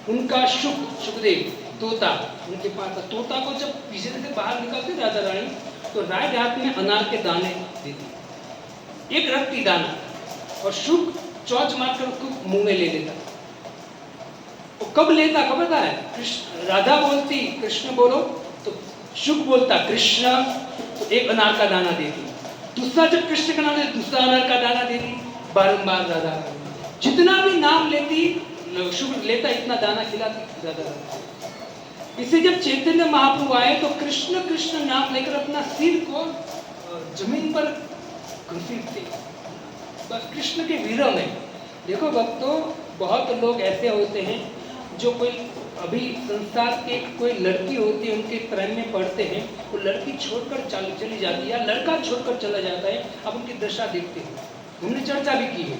उनका सुखदेव तोता उनके पास, तोता को जब पिंजरे से बाहर निकालते राधा रानी, तो राइट हाथ में अनार के दाने देती, एक रखती दाना, और शुक चौच मारकर उसको मुंह में ले लेता। वो कब लेता, कब पता है? राधा बोलती कृष्ण बोलो, तो शुक बोलता कृष्ण तो एक अनार का दाना देती, दूसरा जब कृष्ण का नाम ले दूसरा अनार का दाना देती, बारंबार राधा रानी जितना भी नाम लेती शुक लेता इतना दाना खिलाती राधा रानी। इसे जब चैतन्य महाप्रभु आए तो कृष्ण कृष्ण नाम लेकर अपना सिर को जमीन पर घसीटते, बस कृष्ण के विरह में। देखो भक्तों, बहुत लोग ऐसे होते हैं जो कोई अभी संसार के कोई लड़की होती है उनके प्रेम में पड़ते हैं, वो लड़की छोड़कर चली जाती है या लड़का छोड़कर चला जाता है, अब उनकी दशा देखते हैं, हमने चर्चा भी की है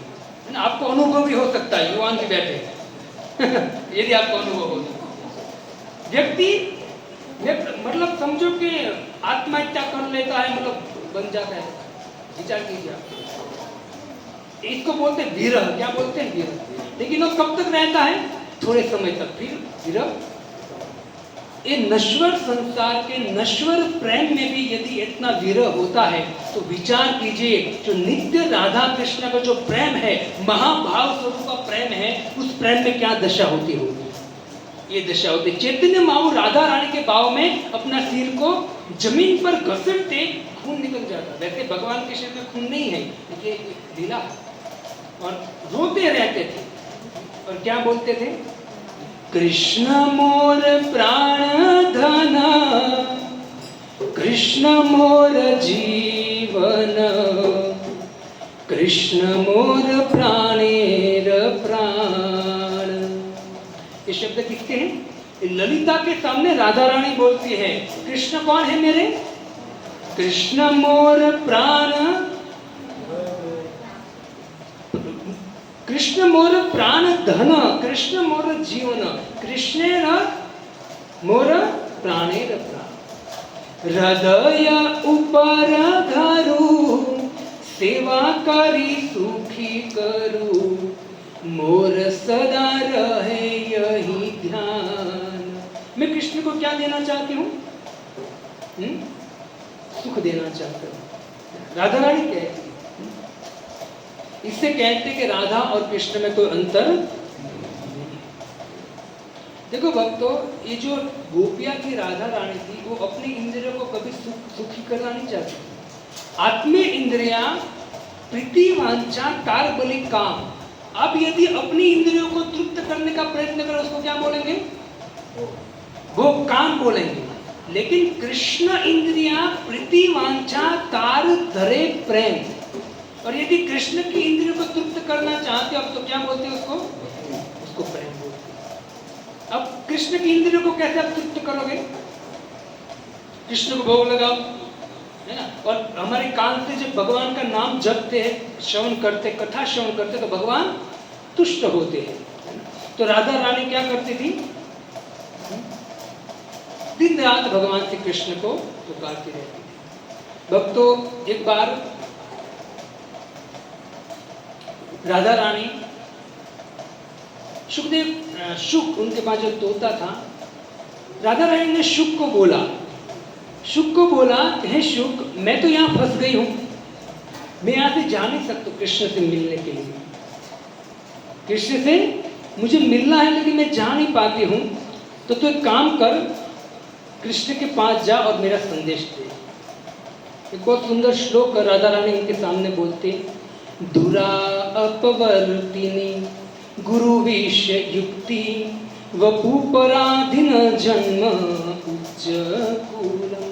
ना, आपको अनुभव भी हो सकता है, युवान भी बैठे यदि आपको अनुभव हो व्यक्ति मतलब समझो कि आत्महत्या कर लेता है, मतलब बन जाता है, विचार कीजिए आप, इसको बोलते हैं विरह। क्या बोलते हैं? विरह। लेकिन वो कब तक रहता है? थोड़े समय तक, फिर विरह। ये नश्वर संसार के नश्वर प्रेम में भी यदि इतना विरह होता है तो विचार कीजिए जो नित्य राधा कृष्ण का जो प्रेम है, महाभाव स्वरूप का प्रेम है, उस प्रेम में क्या दशा होती होगी। ये दशा होती। चैतन्य महाप्रभु राधा रानी के भाव में अपना सिर को जमीन पर घसीटते खून निकल जाता। वैसे भगवान के शरीर में खून नहीं है, ये लीला, और रोते रहते थे और क्या बोलते थे? कृष्ण मोर प्राण धन, कृष्ण मोर जीवन, कृष्ण मोर प्राणेर प्राण। ये शब्द किसके हैं? ललिता के सामने राधा रानी बोलती है, कृष्ण कौन है मेरे? कृष्ण मोर प्राण, कृष्ण मोर प्राण धन, कृष्ण मोर जीवन, कृष्णेर मोर प्राणेर प्राण। हृदय ऊपर धरू, सेवा करी सुखी करू, मोर सदा रहे यही ध्यान। मैं कृष्ण को क्या देना चाहती हूँ? सुख देना चाहती हूँ। राधा रानी कहती है, इससे कहते कि राधा और कृष्ण में कोई अंतर नहीं। देखो भक्तों, ये जो गोपिया की राधा रानी थी, वो अपनी इंद्रियों को कभी सुखी करना नहीं चाहती। आत्मीय इंद्रिया प्रीति वांछा कार बलि काम। अब यदि अपनी इंद्रियों को तृप्त करने का प्रयत्न करो, उसको क्या बोलेंगे? वो काम बोलेंगे। लेकिन कृष्ण इंद्रिया प्रीति वांछा तार धरे प्रेम, और यदि कृष्ण की इंद्रियों को तृप्त करना चाहते हो, अब तो क्या बोलते हैं उसको? उसको प्रेम बोलते हैं। अब कृष्ण की इंद्रियों को कैसे आप तृप्त करोगे? कृष्ण को भोग लगाओ, है ना, और हमारे कान से जब भगवान का नाम जपते हैं, श्रवण करते, कथा श्रवण करते, तो भगवान तुष्ट होते हैं। तो राधा रानी क्या करती थी? दिन रात भगवान श्री कृष्ण को पुकारती रहती थी। भक्तों, एक बार राधा रानी शुक उनके पास जो तोता था, राधा रानी ने शुक को बोला, हे शुक, मैं तो यहाँ फंस गई हूँ, मैं यहाँ से जा नहीं सकता कृष्ण से मिलने के लिए। कृष्ण से मुझे मिलना है लेकिन मैं जा नहीं पाती हूँ, तो तू एक काम कर, कृष्ण के पास जा और मेरा संदेश दे। एक बहुत सुंदर श्लोक राधा रानी उनके सामने बोलते, दुरा अपवर्तिनी गुरु विषय युक्ति वपु पराधीन जन्म उच्च कूलम।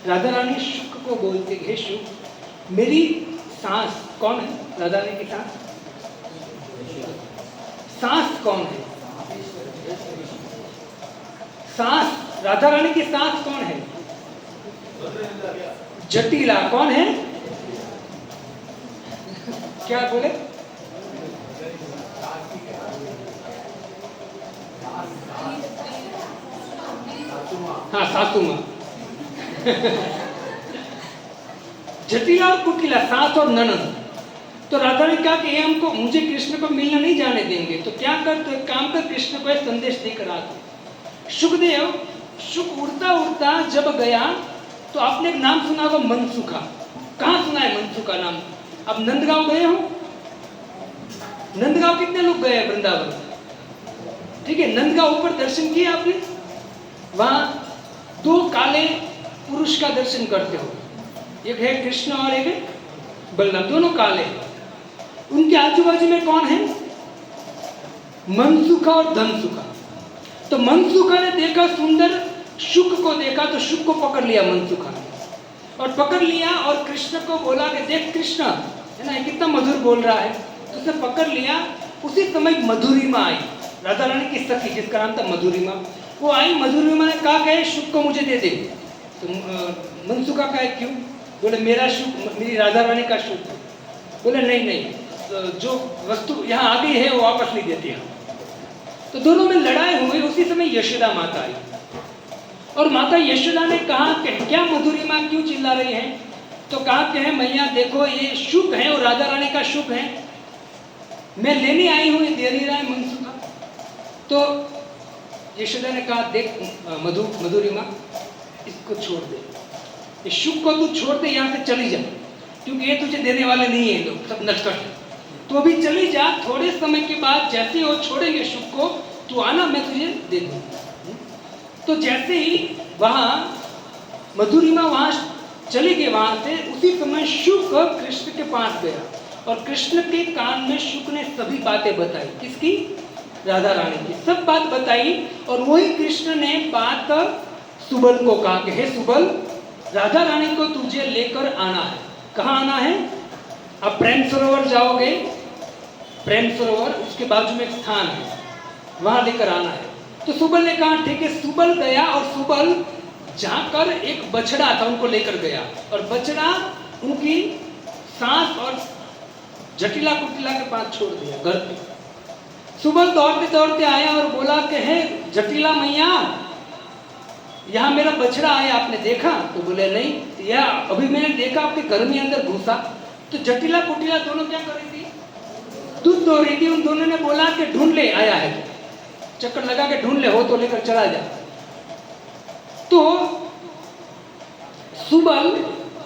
राधा रानी शुक को बोलते, हे शुक, मेरी सास कौन है? राधा रानी की सास कौन है? सास, राधा रानी की सास कौन है? जटिला। कौन है? क्या बोले? हाँ, सासू माँ। जटिला और कुटिला, सास और ननद। तो राधा ने कहा कि ये हमको, मुझे कृष्ण को मिलना नहीं जाने देंगे, तो क्या कर, तो एक काम कर, कृष्ण को एक संदेश देकर आते। सुखदेव, सुख उड़ता उड़ता जब गया तो आपने एक नाम सुना होगा, मनसुखा। कहाँ सुना है मनसुखा नाम? अब नंदगांव गए हो? नंदगांव कितने लोग गए हैं? वृंदावन, ठीक है। नंदगांव ऊपर दर्शन किए आपने? वहां दो काले पुरुष का दर्शन करते हो। एक है कृष्ण और एक है बलराम, दोनों काले। उनके आजू बाजू में कौन है? मनसुखा और धनसुखा। तो मनसुखा ने देखा सुंदर शुक को देखा तो शुक को पकड़ लिया मनसुखा ने, और पकड़ लिया और कृष्ण को बोला कि देख कृष्ण है ना कितना मधुर बोल रहा है। तो उसने पकड़ लिया। उसी समय मधुरिमा आई, राधा रानी की सखी जिसका नाम था मधुरिमा। वो आई, मधुरिमा ने कहा कि शुक को मुझे दे दे। तो मनसुखा कहा क्यों? बोले मेरा शुक, मेरी राधा रानी का शुक। बोले नहीं नहीं, तो जो वस्तु यहाँ आ गई है वो वापस नहीं देती हम। तो दोनों में लड़ाई हुई। उसी समय यशोदा माता आई और माता यशोदा ने कहा कि क्या मधुरिमा क्यों चिल्ला रही है? तो कहा कि है मैया देखो ये शुक है और राधा रानी का शुक है, मैं लेने आई हूँ, ये दे नहीं रहा है मनसुखा। तो यशोदा ने कहा देख मधुरिमा इसको छोड़ दे, इस शुक को तू छोड़ दे, यहाँ से चली जा, क्योंकि ये तुझे देने वाले नहीं है, लोग सब नटखट। तो अभी चली जा, थोड़े समय के बाद जैसे वो छोड़ेंगे शुक को तू आना, मैं तुझे दे दूंगा। तो जैसे ही वहां मधुरिमा वहां चली गई वहां से, उसी समय शुक कृष्ण के पास गया और कृष्ण के कान में शुक ने सभी बातें बताई। किसकी? राधा रानी की सब बात बताई। और वही कृष्ण ने बात सुबल को कहा कि हे सुबल, राधा रानी को तुझे लेकर आना है। कहाँ आना है? अब प्रेम सरोवर जाओगे, प्रेम सरोवर उसके बाजू में एक स्थान है, वहां लेकर आना है। तो सुबल ने कहा ठीक है। सुबल गया और सुबल जाकर एक बछड़ा था उनको लेकर गया, और बछड़ा उनकी सास और जटिला कुटिला के पास छोड़ दिया घर पे। सुबल दौड़ते दौड़ते आया और बोला कि हे जटिला मैया, यहाँ मेरा बछड़ा आया, आपने देखा? तो बोले नहीं, या अभी मैंने देखा आपके घर में अंदर घुसा। तो जटिला कुटिला दोनों क्या कर रही थी? दूध दो रही थी। उन दोनों ने बोला कि ढूंढ ले, आया है तो चक्कर लगा के ढूंढ ले, हो तो लेकर चला जा। तो सुबल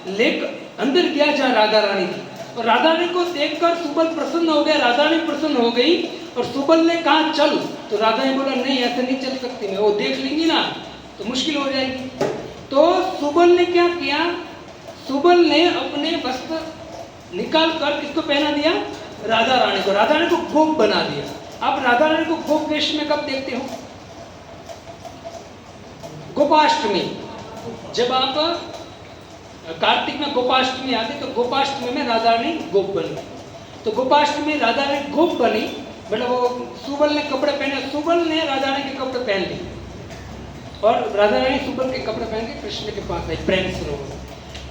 लेकर अंदर गया जहां राधा रानी थी, और राधा रानी को देखकर सुबल प्रसन्न हो गया, राधा रानी प्रसन्न हो गई। और सुबल ने कहा चल, तो राधा ने बोला नहीं ऐसे नहीं चल सकती मैं, वो देख लेंगी ना तो मुश्किल हो जाएगी। तो सुबल ने क्या किया? सुबल ने अपने वस्त्र निकाल कर किसको पहना दिया? राधा रानी को। राधा रानी को गोप बना दिया। आप राधा रानी को गोप वेश में कब देखते हो? गोपाष्टमी, जब आप कार्तिक में गोपाष्टमी आती तो गोपाष्टमी में राधा रानी गोप बनी। तो गोपाष्टमी राधा रानी गोप बनी, मतलब वो सुबल ने कपड़े पहने, सुबल ने राधा रानी के कपड़े पहन लिए और राधा रानी सुबल के कपड़े पहन के कृष्ण के पास आई प्रेम सरोवर।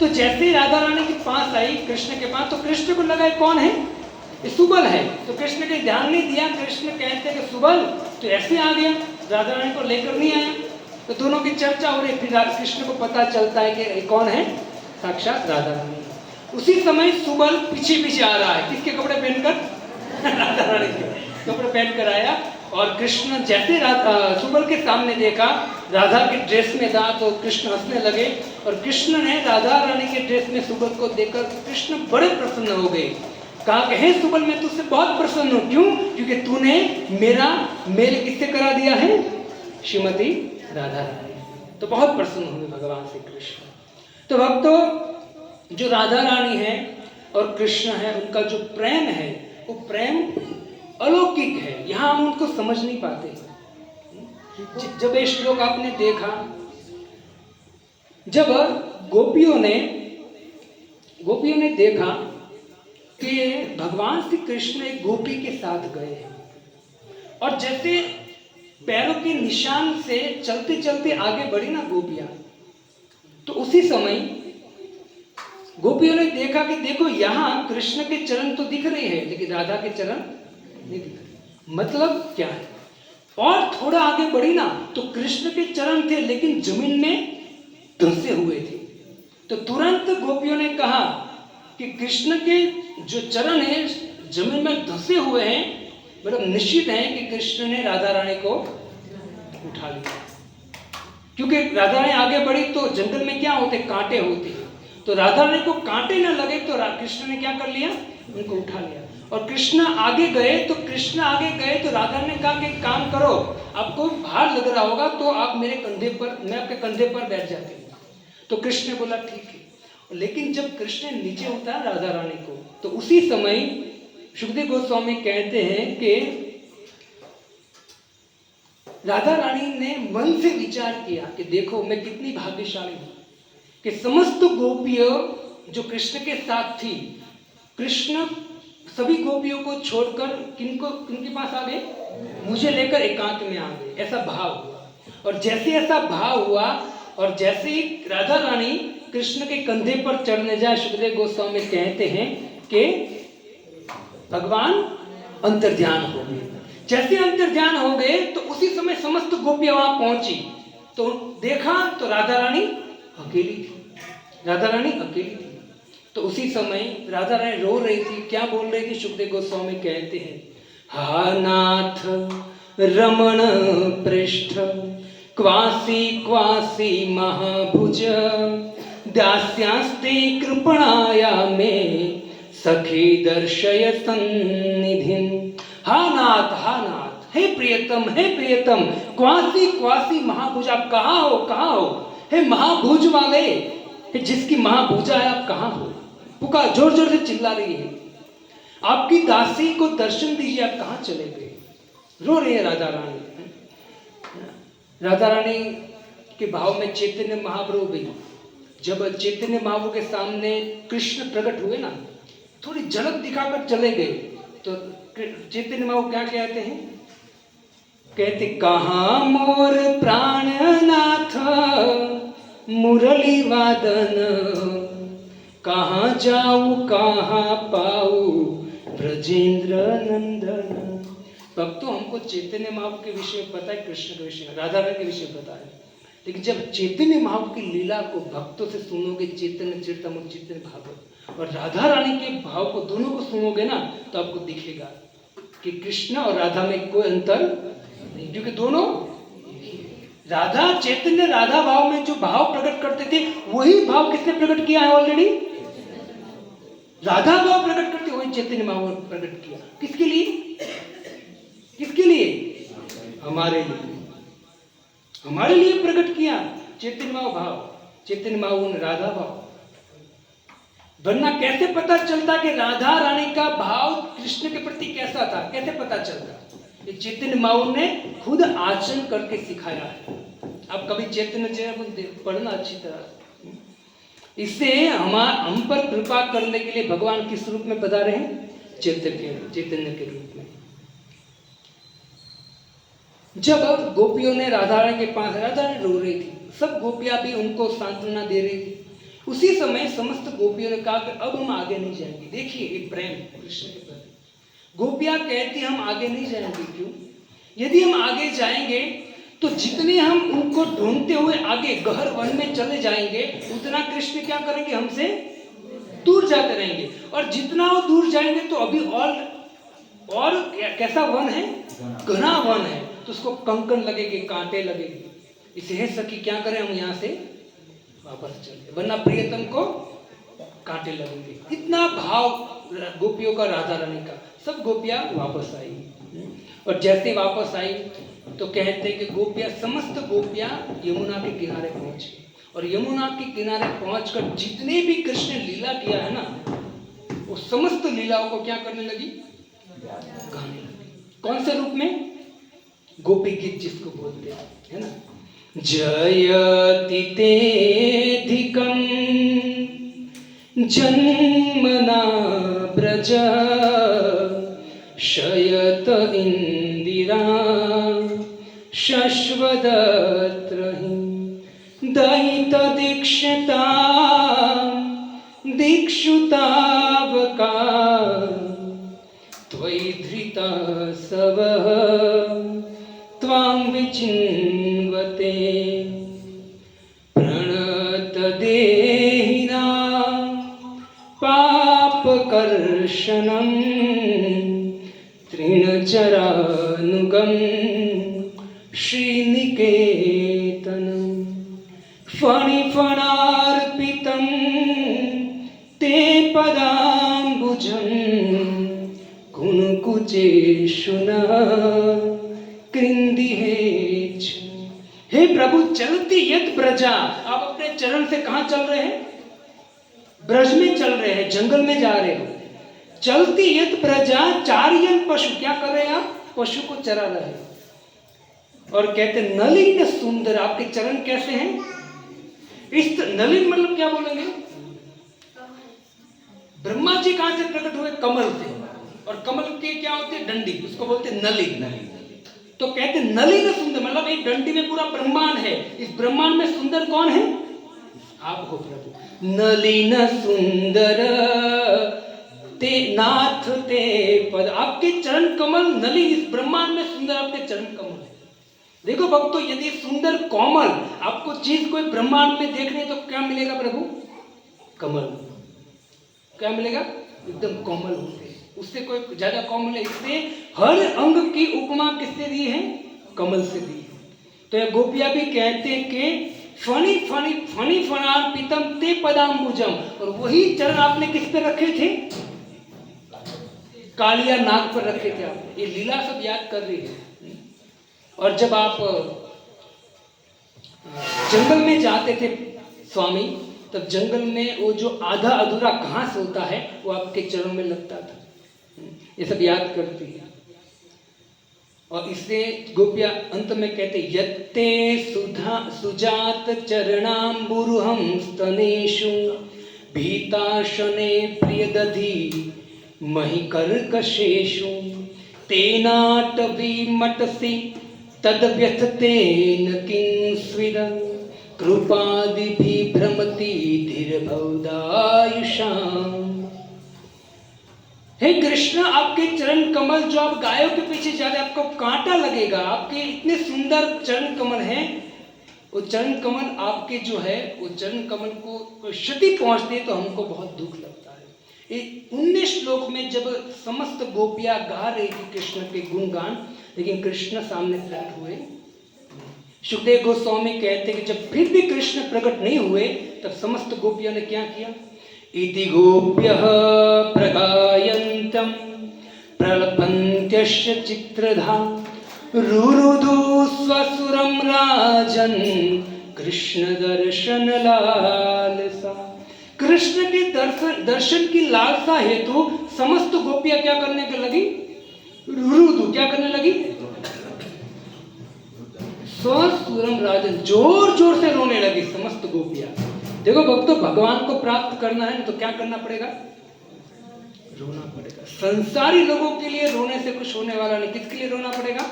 तो जैसे ही राधा रानी के पास आई कृष्ण के पास, तो कृष्ण को लगा कौन है? ये सुबल है। तो कृष्ण ने ध्यान नहीं दिया। कृष्ण कहते कि सुबल तो ऐसे आ गया, राधा रानी को लेकर नहीं आया। तो दोनों की चर्चा हो रही, फिर कृष्ण को पता चलता है कि कौन है? साक्षात राधा रानी। उसी समय सुबल पीछे पीछे आ रहा है, किसके कपड़े पहनकर? राधा रानी के कपड़े पहनकर आया। और कृष्ण जैसे सुबल के सामने देखा राधा के ड्रेस में था तो कृष्ण हंसने लगे। और कृष्ण ने राधा रानी के ड्रेस में सुबल को देखकर कृष्ण बड़े प्रसन्न हो गए। कहा कि हे सुबल, मैं तुझसे बहुत प्रसन्न हूँ। क्यों? क्योंकि तूने मेरा मेल किससे करा दिया है? श्रीमती राधा रानी। तो बहुत प्रसन्न हुए भगवान श्री कृष्ण। तो भक्तों, जो राधा रानी है और कृष्ण है, उनका जो प्रेम है वो प्रेम अलौकिक है। यहाँ हम उनको समझ नहीं पाते। जब ये श्लोक आपने देखा, जब गोपियों ने देखा कि भगवान श्री कृष्ण एक गोपी के साथ गए हैं, और जैसे पैरों के निशान से चलते चलते आगे बढ़ी ना गोपियां, तो उसी समय गोपियों ने देखा कि देखो यहाँ कृष्ण के चरण तो दिख रहे हैं लेकिन राधा के चरण नहीं दिख रहे। मतलब क्या है? और थोड़ा आगे बढ़ी ना तो कृष्ण के चरण थे लेकिन जमीन में धंसे हुए थे। तो तुरंत गोपियों ने कहा कि कृष्ण के जो चरण है जमीन में धंसे हुए हैं, मतलब निश्चित है कि कृष्ण ने राधा रानी को उठा लिया। क्योंकि राधा रानी आगे बढ़ी तो जंगल में क्या होते? कांटे होते हैं। तो राधा रानी को कांटे न लगे तो कृष्ण ने क्या कर लिया? उनको उठा लिया। और कृष्ण आगे गए तो राधा ने कहा कि काम करो, आपको भार लग रहा होगा तो आप मेरे कंधे पर, मैं आपके कंधे पर बैठ जाती हूँ। तो कृष्ण ने बोला ठीक है। लेकिन जब कृष्ण ने नीचे उतारा राधा रानी को, तो उसी समय सुखदेव गोस्वामी कहते हैं कि राधा रानी ने मन से विचार किया कि देखो मैं कितनी भाग्यशाली हूं कि समस्त गोपियों जो कृष्ण के साथ थी, कृष्ण सभी गोपियों को छोड़कर किनके पास आ गए, मुझे लेकर एकांत में आ गए। ऐसा भाव हुआ, और जैसे ऐसा भाव हुआ और जैसे ही राधा रानी कृष्ण के कंधे पर चढ़ने जाए, सुखदेव गोस्वामी कहते हैं कि भगवान अंतर्ध्यान हो गए। जैसे अंतर्ध्यान हो गए तो उसी समय समस्त गोपियां वहां पहुंची, तो देखा तो राधा रानी अकेली थी। राधा रानी अकेली थी। तो उसी समय राधा रानी रो रही थी। क्या बोल रही थी? सुखदेव गोस्वामी कहते हैं, हा नाथ रमण पृष्ठ क्वासी क्वासी महाभुज दास्यास्ते कृपणाया में सखी दर्शय सन्निधिं। हा नाथ, हे प्रियतम, क्वासी क्वासी महाभुज, आप कहाँ हो? हे महाभुज वाले, जिसकी महाभुजा है, आप कहाँ हो? पुकार जोर जोर से चिल्ला रही है, आपकी दासी को दर्शन दीजिए, आप कहाँ चले गए? रो रही है राधा रानी। राधा रानी के भाव में चैतन्य महाप्रभु भी, जब चैतन्य महाप्रभु के सामने कृष्ण प्रकट हुए ना, थोड़ी झलक दिखाकर चले गए, तो चैतन्य महाप्रभु क्या कहते हैं? कहते, कहाँ मोर प्राणनाथ मुरली वादन, कहाँ जाऊं कहाँ पाऊं ब्रजेंद्र नंदन। भक्तों, हमको चैतन्य महाप्रभु के विषय में पता है, कृष्ण के विषय में, राधा रानी के विषय में पता है, लेकिन जब चैतन्य महाप्रभु की लीला को भक्तों से सुनोगे, चैतन्य चरितमृत, चैतन्य भागवत और राधा रानी के भाव को, दोनों को सुनोगे ना, तो आपको दिखेगा कि कृष्ण और राधा में कोई अंतर नहीं, क्योंकि दोनों राधा चैतन्य राधा भाव में जो भाव प्रकट करते थे, वही भाव किसने प्रकट किया है ऑलरेडी? राधा भाव प्रकट करते वही चैतन्य भाव प्रकट किया। किसके लिए? किसके लिए? हमारे लिए प्रकट किया चैतन्य भाव, चैतन्य भाव ने राधा भाव। वरना कैसे पता चलता कि राधा रानी का भाव कृष्ण के प्रति कैसा था? कैसे पता चलता? ये चैतन्य महाप्रभु ने खुद आचरण करके सिखाया है। आप कभी चैतन्य चरितामृत पढ़ना अच्छी तरह। इससे हम पर कृपा करने के लिए भगवान किस रूप में बता रहे हैं? चैतन्य के रूप में। जब गोपियों ने राधा रानी के पास, राधा रानी रो रही थी, सब गोपियां भी उनको सांत्वना दे रही थी। उसी समय समस्त गोपियों ने कहा कि अब हम आगे नहीं जाएंगे। देखिए ये प्रेम कृष्ण के प्रति। गोपियां कहती हम आगे नहीं जाएंगे। क्यों? यदि हम आगे जाएंगे तो जितने हम उनको ढूंढते हुए आगे गहर वन में चले जाएंगे, उतना कृष्ण क्या करेंगे? हमसे दूर जाते रहेंगे। और जितना वो दूर जाएंगे तो अभी और कैसा वन है? घना वन है, तो उसको कंकन लगेंगे, कांटे लगेंगे। इसे सखी क्या करें, हम यहाँ से वापस चले, वरना प्रियतम को कांटे लगेंगे। इतना भाव गोपियों का, राधा रानी का। सब गोपियां वापस आई, और जैसे वापस आई तो कहते कि गोपियां, समस्त गोपियां यमुना के किनारे पहुंची, और यमुना के किनारे पहुंचकर जितने भी कृष्ण ने लीला किया है ना, वो समस्त लीलाओं को क्या करने लगी? गाने लगी। कौन से रूप में? गोपी गीत जिसको बोलते हैं, है ना। जयति तेधिकं जन्मना ब्रज शयत इंदिरा शश्वदत्रहि दयित दीक्षिता दीक्षुतावका त्वयि धृता सवः त्वां विचिन्वते प्रणतदेहिना पापकर्षणं तृणचरानुगं श्रीनिकेतनं फणिफणार्पितं ते पदाम्बुजं कुनुकुचेषु नः कृन्दिहेच्छ। हे प्रभु, प्रभु चलती यद ब्रजा, आप अपने चरण से कहां चल रहे हैं? ब्रज में चल रहे हैं, जंगल में जा रहे हो। चलती यद ब्रजा चार्यन पशु, क्या कर रहे हैं आप? पशु को चरा रहे हैं। और कहते नलिन सुंदर, आपके चरण कैसे हैं? इस नलिन मतलब क्या बोलेंगे? ब्रह्मा जी कहां से प्रकट हुए? कमल से। और कमल के क्या होते हैं? डंडी, उसको बोलते नलिन। तो कहते नलिन सुंदर मतलब एक डंडी में पूरा ब्रह्मांड है। इस ब्रह्मांड में सुंदर कौन है? आप हो प्रभु। नलिन सुंदर ते नाथ ते पद, आपके चरण कमल नलिन, इस ब्रह्मांड में सुंदर आपके चरण कमल है। देखो भक्तों, यदि सुंदर कोमल आपको चीज कोई ब्रह्मांड में देखने तो क्या मिलेगा प्रभु? कमल। क्या मिलेगा? एकदम कोमल होते हैं, उससे कोई ज्यादा कोमल है। इससे हर अंग की उपमा किससे दी है? कमल से दी है। तो ये गोपिया भी कहते हैं कि फणी फणी फणी फणार पीतम ते पदाम्बुजम, और वही चरण आपने किस पे रखे थे? कालिया नाग पर रखे थे आपने। ये लीला सब याद कर रही है। और जब आप जंगल में जाते थे स्वामी, तब जंगल में वो जो आधा अधूरा घास होता है वो आपके चरणों में लगता था। ये सब याद करती है। और इससे गोपिया अंत में कहते यत्ते सुधा सुजात चरणाम्बुरुहं स्तनेषु भीताशने प्रियदधि महिकर्कशेषु तेनाटवीमटसि तद्व्यथतेन किंस्विद कृपादिभिः भ्रमति धीरभौदायुषाम्। हे कृष्ण, आपके चरण कमल जो आप गायों के पीछे जाते आपको कांटा लगेगा। आपके इतने सुंदर चरण कमल हैं, वो चरण कमल आपके जो है वो चरण कमल को क्षति पहुंचती है तो हमको बहुत दुख लगता है। 19 श्लोक में जब समस्त गोपियां गा रही थी कृष्ण के गुणगान, लेकिन कृष्ण सामने प्रकट हुए। सुखदेव गोस्वामी कहते कि जब फिर भी कृष्ण प्रकट नहीं हुए तब समस्त गोपियों ने क्या किया? इति गोप्यः प्रगायन्तं प्रलपन्त्यश्च चित्रधा रुरुदु स्वसुरं राजन् कृष्ण दर्शन लालसा। कृष्ण के दर्शन की लालसा हेतु समस्त गोपियां क्या करने के लगी? रुरुदु, क्या करने लगी? स्वसुरम राजन, जोर जोर से रोने लगी समस्त गोपियां। देखो भक्तों, भगवान को प्राप्त करना है तो क्या करना पड़ेगा? रोना पड़ेगा। संसारी लोगों के लिए रोने से कुछ होने वाला नहीं। किसके लिए रोना पड़ेगा?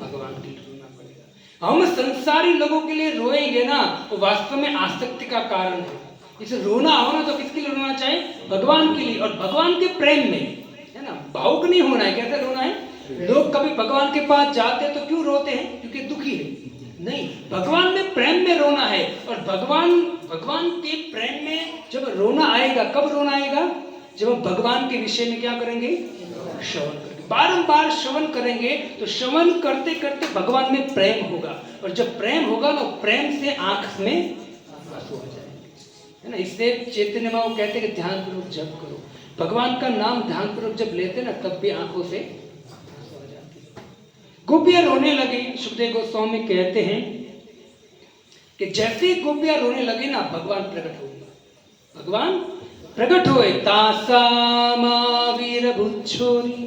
भगवान के लिए रोना पड़ेगा। हम संसारी लोगों के लिए रोएंगे ना तो वास्तव में आसक्ति का कारण है। इसे रोना हो ना तो किसके लिए रोना चाहिए? भगवान के लिए, और भगवान के प्रेम में, है ना। भावुक नहीं होना है। कैसे रोना है? लोग कभी भगवान के पास जाते हैं तो क्यों रोते हैं? क्योंकि दुखी है? नहीं, भगवान में प्रेम में रोना है। और भगवान के प्रेम में जब रोना आएगा, कब रोना आएगा? जब हम भगवान के विषय में क्या करेंगे? श्रवण करेंगे, बारंबार श्रवण करेंगे। तो श्रवण करते करते भगवान में प्रेम होगा, और जब प्रेम होगा ना, प्रेम से आंख में आंसू आ जाएंगे, है ना। इससे चैतन्य महाप्रभु कहते हैं कि ध्यान पूर्वक जप करो। भगवान का नाम ध्यान पूर्वक जब लेते ना तब भी आंखों से आंसू आ जाते हैं। गोपियां रोने लगी। सुखदेव गोस्वामी कहते हैं कि जैसे ही गोपियां रोने लगे ना, भगवान प्रकट हो गए। भगवान प्रकट हुए। तासामावीरभुच्छोरी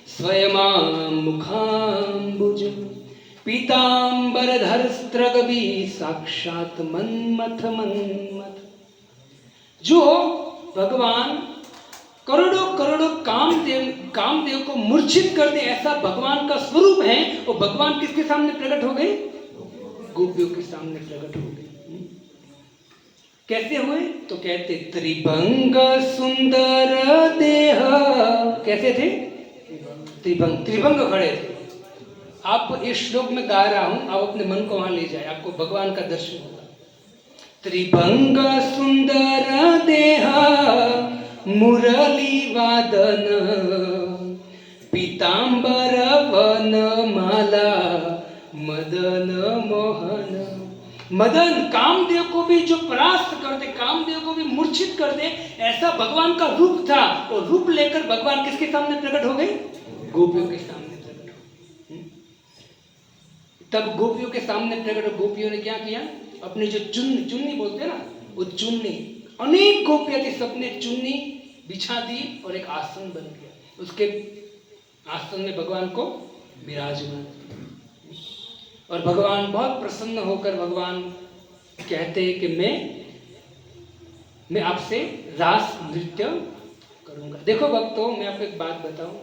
स्वयमां मुखाम्बुज पीताम्बरधरस्त्रगवी साक्षात मन्मथ मन्मथ। जो भगवान करोड़ों करोड़ों कामदेव को मूर्छित कर दे, ऐसा भगवान का स्वरूप है। वो भगवान किसके सामने प्रकट हो गए? गोपियों के सामने प्रकट हो गए। कैसे हुए? तो कहते त्रिभंग सुंदर देह। कैसे थे? त्रिभंग खड़े थे। आप इस श्लोक में गा रहा हूं, आप अपने मन को वहां ले जाए, आपको भगवान का दर्शन होगा। त्रिभंग सुंदर देह मुरली वादन पीतांबर वन माला मदन मोहन। मदन, कामदेव को भी जो परास्त कर दे, कामदेव को भी मूर्छित कर दे, ऐसा भगवान का रूप था। और रूप लेकर भगवान किसके सामने प्रकट हो गए? गोपियों के सामने प्रकट हो। तब गोपियों के सामने प्रकट, गोपियों ने क्या किया, अपने जो चुन्नी बोलते हैं ना, वो चुन्नी, अनेक गोपियां थी, सबने चुन्नी बिछा दी और एक आसन बन गया, उसके आसन में भगवान को विराजमान। और भगवान बहुत प्रसन्न होकर भगवान कहते हैं कि मैं आपसे रास नृत्य करूंगा। देखो भक्तों, मैं आपको एक बात बताऊं,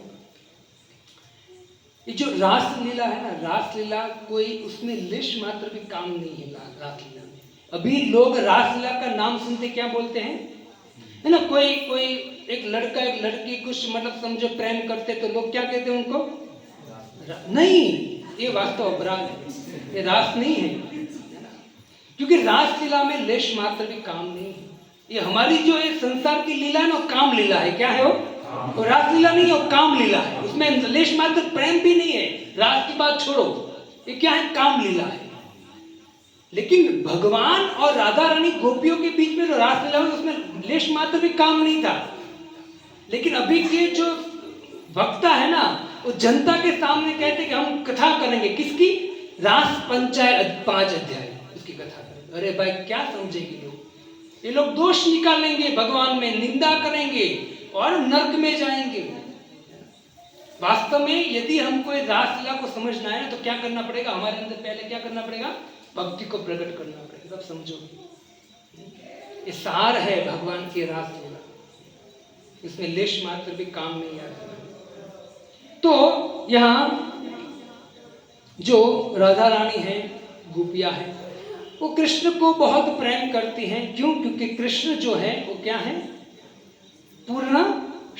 ये जो रास लीला है ना, रास लीला कोई उसमें लेश मात्र भी काम नहीं है रास लीला में। अभी लोग रास लीला का नाम सुनते क्या बोलते हैं, है ना, कोई एक लड़का एक लड़की कुछ मतलब समझो प्रेम करते तो लोग क्या कहते हैं उनको, नहीं, ये वास्तव अपराध है, ये रास नहीं है, क्योंकि रास लीला में लेश मात्र भी काम नहीं है। ये हमारी जो ये संसार की लीला है ना, काम लीला है। क्या है वो रास लीला नहीं है, वो काम लीला है, उसमें लेश मात्र प्रेम भी नहीं है। रास की बात छोड़ो, ये क्या है, काम लीला है। लेकिन भगवान और राधा रानी गोपियों के बीच में जो रास लीला है उसमें लेश मात्र भी काम नहीं था। लेकिन अभी के जो वक्ता है ना, वो जनता के सामने कहते कि हम कथा करेंगे, किसकी, रास पंचायत 5 अध्याय उसकी कथा करेंगे। अरे भाई क्या समझेंगे लोग, ये लोग दोष निकालेंगे भगवान में, निंदा करेंगे और नरक में जाएंगे। वास्तव में यदि हमको रास लीला को समझना है तो क्या करना पड़ेगा, हमारे अंदर पहले क्या करना पड़ेगा, भक्ति को प्रकट करना पड़ेगा, तब समझोगे। ये सार है भगवान की रास लीला, इसमें लेश मात्र भी काम नहीं आता। तो यहाँ जो राधा रानी है, गोपियां है, वो कृष्ण को बहुत प्रेम करती हैं। क्यों? क्योंकि कृष्ण जो है वो क्या है, पूर्ण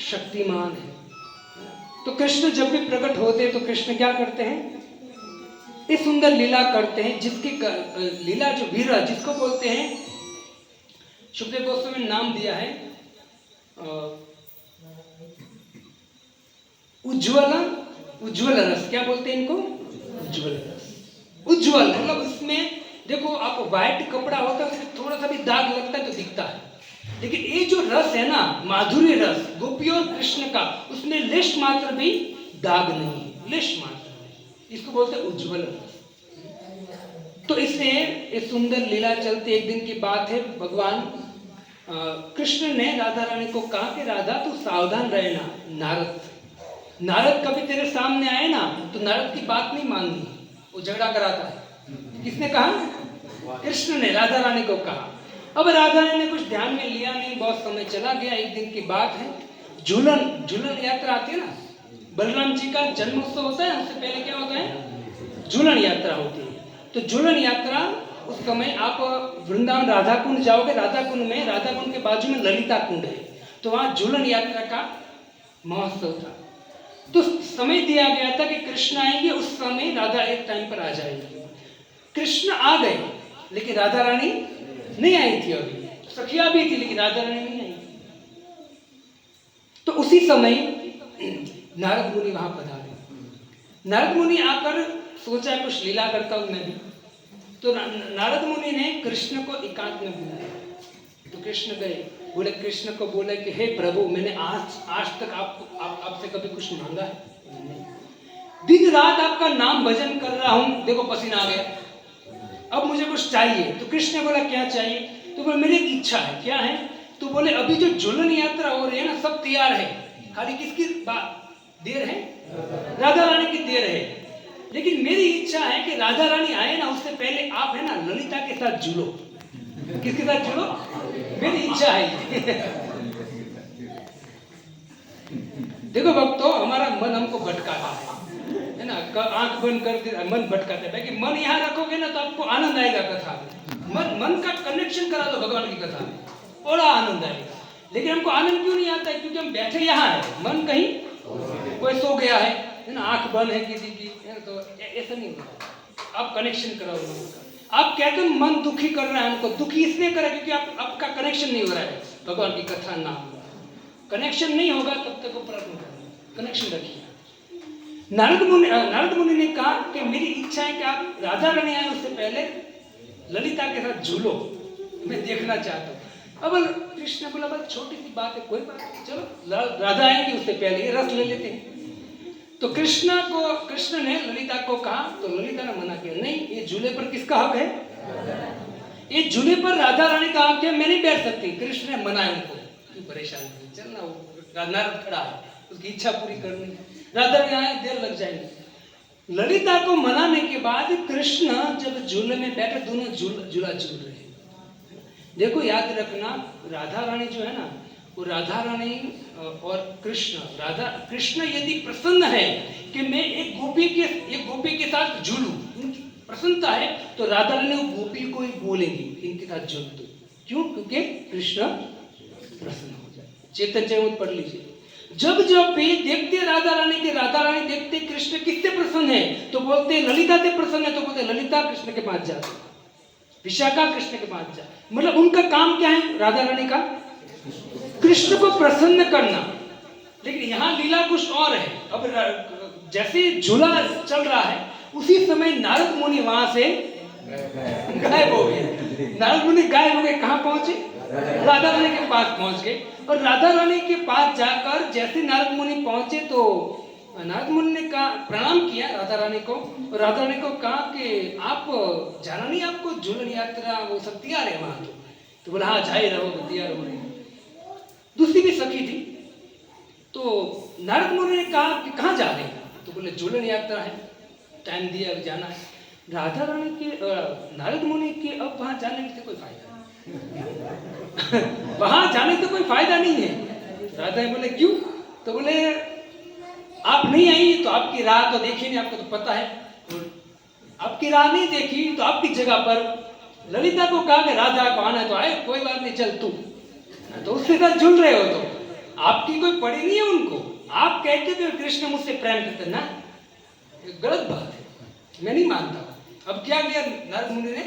शक्तिमान है। तो कृष्ण जब भी प्रकट होते हैं तो कृष्ण क्या करते हैं, इस सुंदर लीला करते हैं, जिसकी लीला जो वीरा जिसको बोलते हैं, सुखदेव गोस्वामी ने नाम दिया है उज्ज्वल रस। क्या बोलते हैं इनको, उज्ज्वल रस। उज्ज्वल मतलब उसमें देखो, आप व्हाइट कपड़ा होता है उसमें थोड़ा सा भी दाग लगता है तो दिखता है, लेकिन ये जो रस है ना, माधुर्य रस गोपी और कृष्ण का, उसमें लेश मात्र भी दाग नहीं है, लेश मात्र नहीं, इसको बोलते हैं उज्ज्वल रस। तो इससे ये सुंदर लीला चलती। एक दिन की बात है, भगवान कृष्ण ने राधा रानी को कहा कि राधा तू सावधान रहना, नारद कभी तेरे सामने आए ना तो नारद की बात नहीं माननी, वो झगड़ा कराता है। किसने कहा, कृष्ण ने राधा रानी को कहा। अब राधा रानी ने कुछ ध्यान में लिया नहीं, बहुत समय चला गया। एक दिन की बात है, झूलन यात्रा आती है ना, बलराम जी का जन्मोत्सव होता है, उससे पहले क्या होता है, झूलन यात्रा होती है। तो झूलन यात्रा उस समय आप वृंदावन राधा कुंड जाओगे, राधा कुंड में, राधा कुंड के बाजू में ललिता कुंड है, तो वहां झूलन यात्रा का महोत्सव था। तो समय दिया गया था कि कृष्ण आएंगे, उस समय राधा एक टाइम पर आ जाएगी। कृष्ण आ गए लेकिन राधा रानी नहीं आई थी, अभी सखिया भी थी लेकिन राधा रानी नहीं आई। तो उसी समय नारद मुनि वहां पधारे। नारद मुनि आकर सोचा कुछ लीला करता हूं मैं भी। तो नारद मुनि ने कृष्ण को एकांत में बुलाया। तो कृष्ण गए, बोले, कृष्ण को बोले कि हे प्रभु, मैंने आज तक आपसे कभी कुछ मांगा है? दिन रात आपका नाम भजन कर रहा हूं, देखो पसीना आ गया, अब मुझे कुछ चाहिए। तो कृष्ण ने बोला क्या चाहिए? तो बोले मेरी एक इच्छा है। क्या है? तो बोले अभी जो झूलन यात्रा हो रही है ना, सब तैयार है, खाली किसकी देर है? राधा रानी की देर है। लेकिन मेरी इच्छा है कि राधा रानी आए ना, उससे पहले आप है ना ललिता के साथ जुड़ो। किसके साथ जुड़ो? मेरी इच्छा है। देखो भक्तों, हमारा मन हमको भटकाता है ना, आंख बंद कर दे, मन भटकाता है कि मन यहाँ रखोगे ना तो आपको आनंद आएगा कथा में। मन का कनेक्शन करा दो भगवान की कथा में, बड़ा आनंद आएगा। लेकिन हमको आनंद क्यों नहीं आता है? क्योंकि हम बैठे यहाँ है, मन कहीं कोई सो गया है ना, आंख बंद है किसी की, तो ऐसा नहीं होता। आप कनेक्शन कराओ मन का। आप कहते हो मन दुखी कर रहा है, हमको दुखी इसलिए कर रहा है क्योंकि आपका कनेक्शन नहीं हो रहा है भगवान की कथा नाम। कनेक्शन नहीं होगा तब तक वो प्रार्थना करना, कनेक्शन रखिए। नारद मुनि ने कहा कि मेरी इच्छा है कि आप राधा रानी आए उससे पहले ललिता के साथ झूलो, मैं देखना चाहता हूँ। अब कृष्ण ने बोला बस छोटी सी बात है, कोई बात नहीं, चलो राधा आएंगी उससे पहले ये रस ले लेते हैं। तो कृष्ण ने ललिता को कहा, तो ललिता ने मना किया, नहीं ये झूले पर किसका हक है? ये झूले पर राधा रानी का हक है, मैं नहीं बैठ सकती। कृष्ण ने मनाया उनको, क्यों परेशान नहीं, चलना, वो नारद खड़ा है, उसकी इच्छा पूरी करनी है, राधा रानी आए देर लग जाएगी। ललिता को मनाने के बाद कृष्ण जब झूले में बैठे, दोनों झूला झूल रहे हैं। देखो याद रखना, राधा रानी जो है ना, वो राधा रानी और कृष्ण यदि प्रसन्न है कि मैं एक गोपी के साथ झूलूं, उनकी प्रसन्नता है, तो राधा रानी वो गोपी को ही बोलेंगी इनके साथ झूल दो। क्यों? क्योंकि कृष्ण प्रसन्न हो जाए। चेतन चरित पढ़ लीजिए। जब भी देखते राधा रानी देखते कृष्ण किससे प्रसन्न है, तो बोलते ललिता से प्रसन्न है, तो बोलते ललिता कृष्ण के पास जा, विशाखा कृष्ण के पास जा। मतलब उनका काम क्या है राधा रानी का? कृष्ण को प्रसन्न करना। लेकिन यहाँ लीला कुछ और है। अब जैसे झूला चल रहा है, उसी समय नारद मुनि वहां से गायब हो गए। नारद मुनि गायब हो गए, कहाँ पहुंचे? राधा रानी के पास पहुंच गए। और राधा रानी के पास जाकर जैसे नारद मुनि पहुंचे, तो नारद मुनि ने कहा, प्रणाम किया राधा रानी को, और राधा रानी को कहा कि आप जाना नहीं, आपको झूलन यात्रा वो सब तैयार है वहां। तो बोला हाँ जाए रहो, तैयार हो रही। दूसरी भी सखी थी। तो नारद मुनि ने कहा कि कहाँ जा रहे हैं? तो बोले झूलन यात्रा है, टाइम दिया जाना है। राधा रानी के नारद मुनि के अब वहां जाने से कोई फायदा नहीं। वहां जाने से कोई फायदा नहीं है। राधा बोले क्यों? तो बोले आप नहीं आई तो आपकी राह तो देखी नहीं, आपको तो पता है। आपकी राह नहीं देखी तो आपकी जगह पर ललिता को कहा कि राधा को आना, तो आए, कोई बात नहीं, चल तू। तो उसके साथ जुड़ रहे हो, तो आपकी कोई पड़ी नहीं है उनको। आप कहते थे कृष्ण मुझसे प्रेम करते ना, गलत बात है, मैं नहीं मानता। अब क्या किया नारद मुनि ने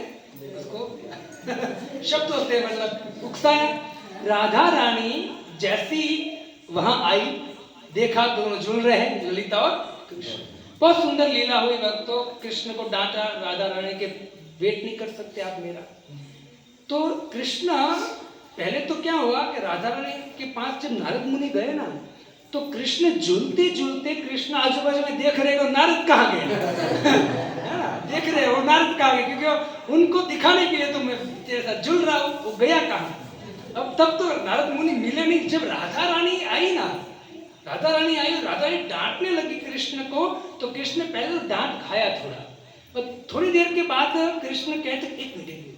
उसको शब्दों से मतलब उकसाया। राधा रानी जैसी वहां आई, देखा दोनों झूल रहे हैं ललिता और कृष्ण। बहुत सुंदर लीला हुई। वक्त तो कृष्ण को डांटा, राधा रानी के वेट नहीं कर सकते आप मेरा। तो कृष्ण पहले तो क्या हुआ कि राधा रानी के पास जब नारद मुनि गए ना, तो कृष्ण झूलते झूलते कृष्ण आजू बाजू में देख रहे हो नारद कहाँ गए है ना, देख रहे हो नारद कहाँ गए, क्योंकि उनको दिखाने के लिए तो मैं जैसा झूल रहा हूँ, वो गया कहाँ। अब तब तो नारद मुनि मिले नहीं। जब राधा रानी आई, राधा रानी डांटने लगी कृष्ण को, तो कृष्ण पहले तो डांट खाया थोड़ा, और थोड़ी देर के बाद कृष्ण कहते एक मिनट,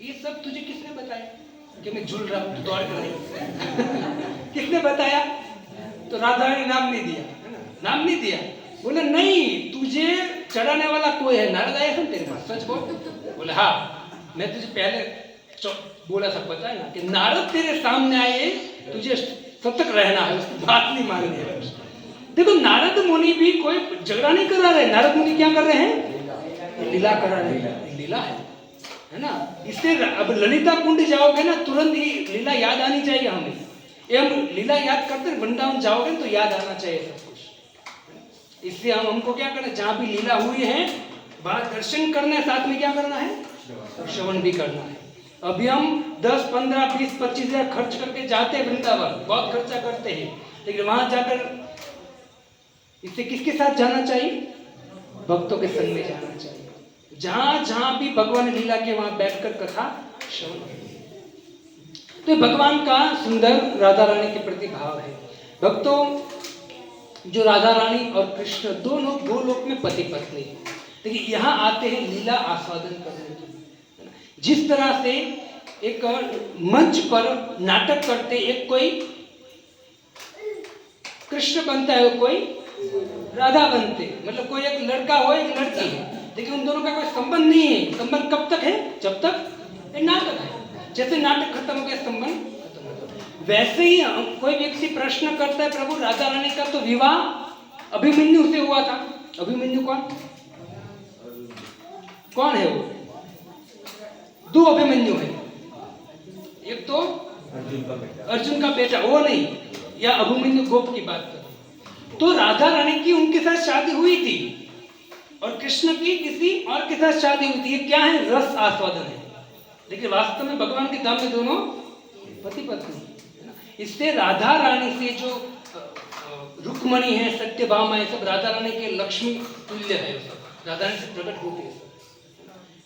ये सब तुझे किसने बताया कि मैं झूल रहा हूँ, दौड़ कर रही किसने बताया? तो राधा ने नाम नहीं दिया, है ना, नाम नहीं दिया। बोले नहीं, तुझे चढ़ाने वाला कोई है, नारद आया था तेरे पास, सच बोल। बोले हाँ, मैं तुझे पहले बोला था, पता है ना कि नारद तेरे सामने आए, तुझे सतर्क रहना है, उसकी बात नहीं माननी है। देखो नारद मुनि भी कोई झगड़ा नहीं करा रहे। नारद मुनि क्या कर रहे हैं? लीला करा रहे हैं, लीला है ना। इससे अब ललिता कुंड जाओगे ना, तुरंत ही लीला याद आनी चाहिए हमें। ये हम लीला याद करते, वृंदावन जाओगे तो याद आना चाहिए सब कुछ। इससे हमको क्या करना, जहाँ भी लीला हुई है वहां दर्शन करना है, साथ में क्या करना है? श्रवण भी करना है। अभी हम 10, 15, 20, 25 हजार खर्च करके जाते हैं वृंदावन, बहुत खर्चा करते हैं, लेकिन वहां जाकर इससे किसके साथ जाना चाहिए? भक्तों के संग में जाना चाहिए। जहां जहां भी भगवान लीला के वहां बैठकर कथा श्रवण। तो भगवान का सुंदर राधा रानी के प्रति भाव है। भक्तों, जो राधा रानी और कृष्ण दोनों दो लोक में पति पत्नी है, लेकिन यहाँ आते हैं लीला आस्वादन करने के लिए। जिस तरह से एक मंच पर नाटक करते, एक कोई कृष्ण बनता है, कोई राधा बनते, मतलब कोई एक लड़का हो, एक लड़की है, लेकिन उन दोनों का कोई संबंध नहीं है। संबंध कब तक है? जब तक एक नाटक है। जैसे नाटक खत्म हो गया, संबंध खत्म हो गया। वैसे ही कोई व्यक्ति प्रश्न करता है, प्रभु राधा रानी का तो विवाह अभिमन्यु से हुआ था। अभिमन्यु कौन है? वो दो अभिमन्यु है, एक तो अर्जुन का बेटा, वो नहीं, या अभिमन्यु गोप की बात कर। तो राधा रानी की उनके साथ शादी हुई थी और कृष्ण की किसी और के साथ शादी हुई थी। ये क्या है? रस आस्वादन है। लेकिन वास्तव में भगवान के धाम में दोनों पति पत्नी है ना। इससे राधा रानी से जो रुक्मणी है, सत्यभामा है, सब राधा रानी के लक्ष्मी तुल्य है, सब राधा रानी से प्रकट होते हैं सब।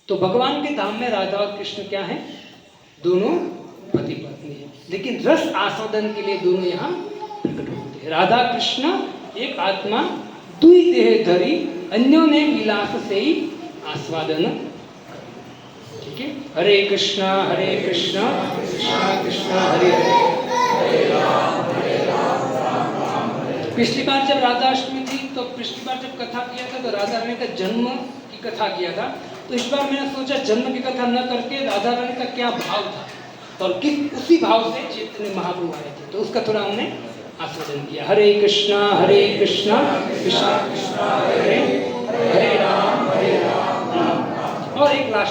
तो भगवान के धाम में राधा और कृष्ण क्या है? दोनों पति पत्नी है, लेकिन रस आस्वादन के लिए दोनों यहाँ प्रकट होते हैं। राधा कृष्ण एक आत्मा दुई देह धरी, अन्यों ने विलास से ही आस्वादन। ठीक है, हरे कृष्णा कृष्णा कृष्णा हरे हरे। पिछली बार जब राधाष्टमी थी, तो पिछली बार जब कथा किया था तो राधा रानी का जन्म की कथा किया था। तो इस बार मैंने सोचा जन्म की कथा न करके राधा रानी का क्या भाव था और किस उसी भाव से चैतन्य महाप्रभु आए थे, तो उसका थोड़ा हमने आस्वादन किया। हरे कृष्णा कृष्णा कृष्णा हरे हरे राम राम। और एक लास्ट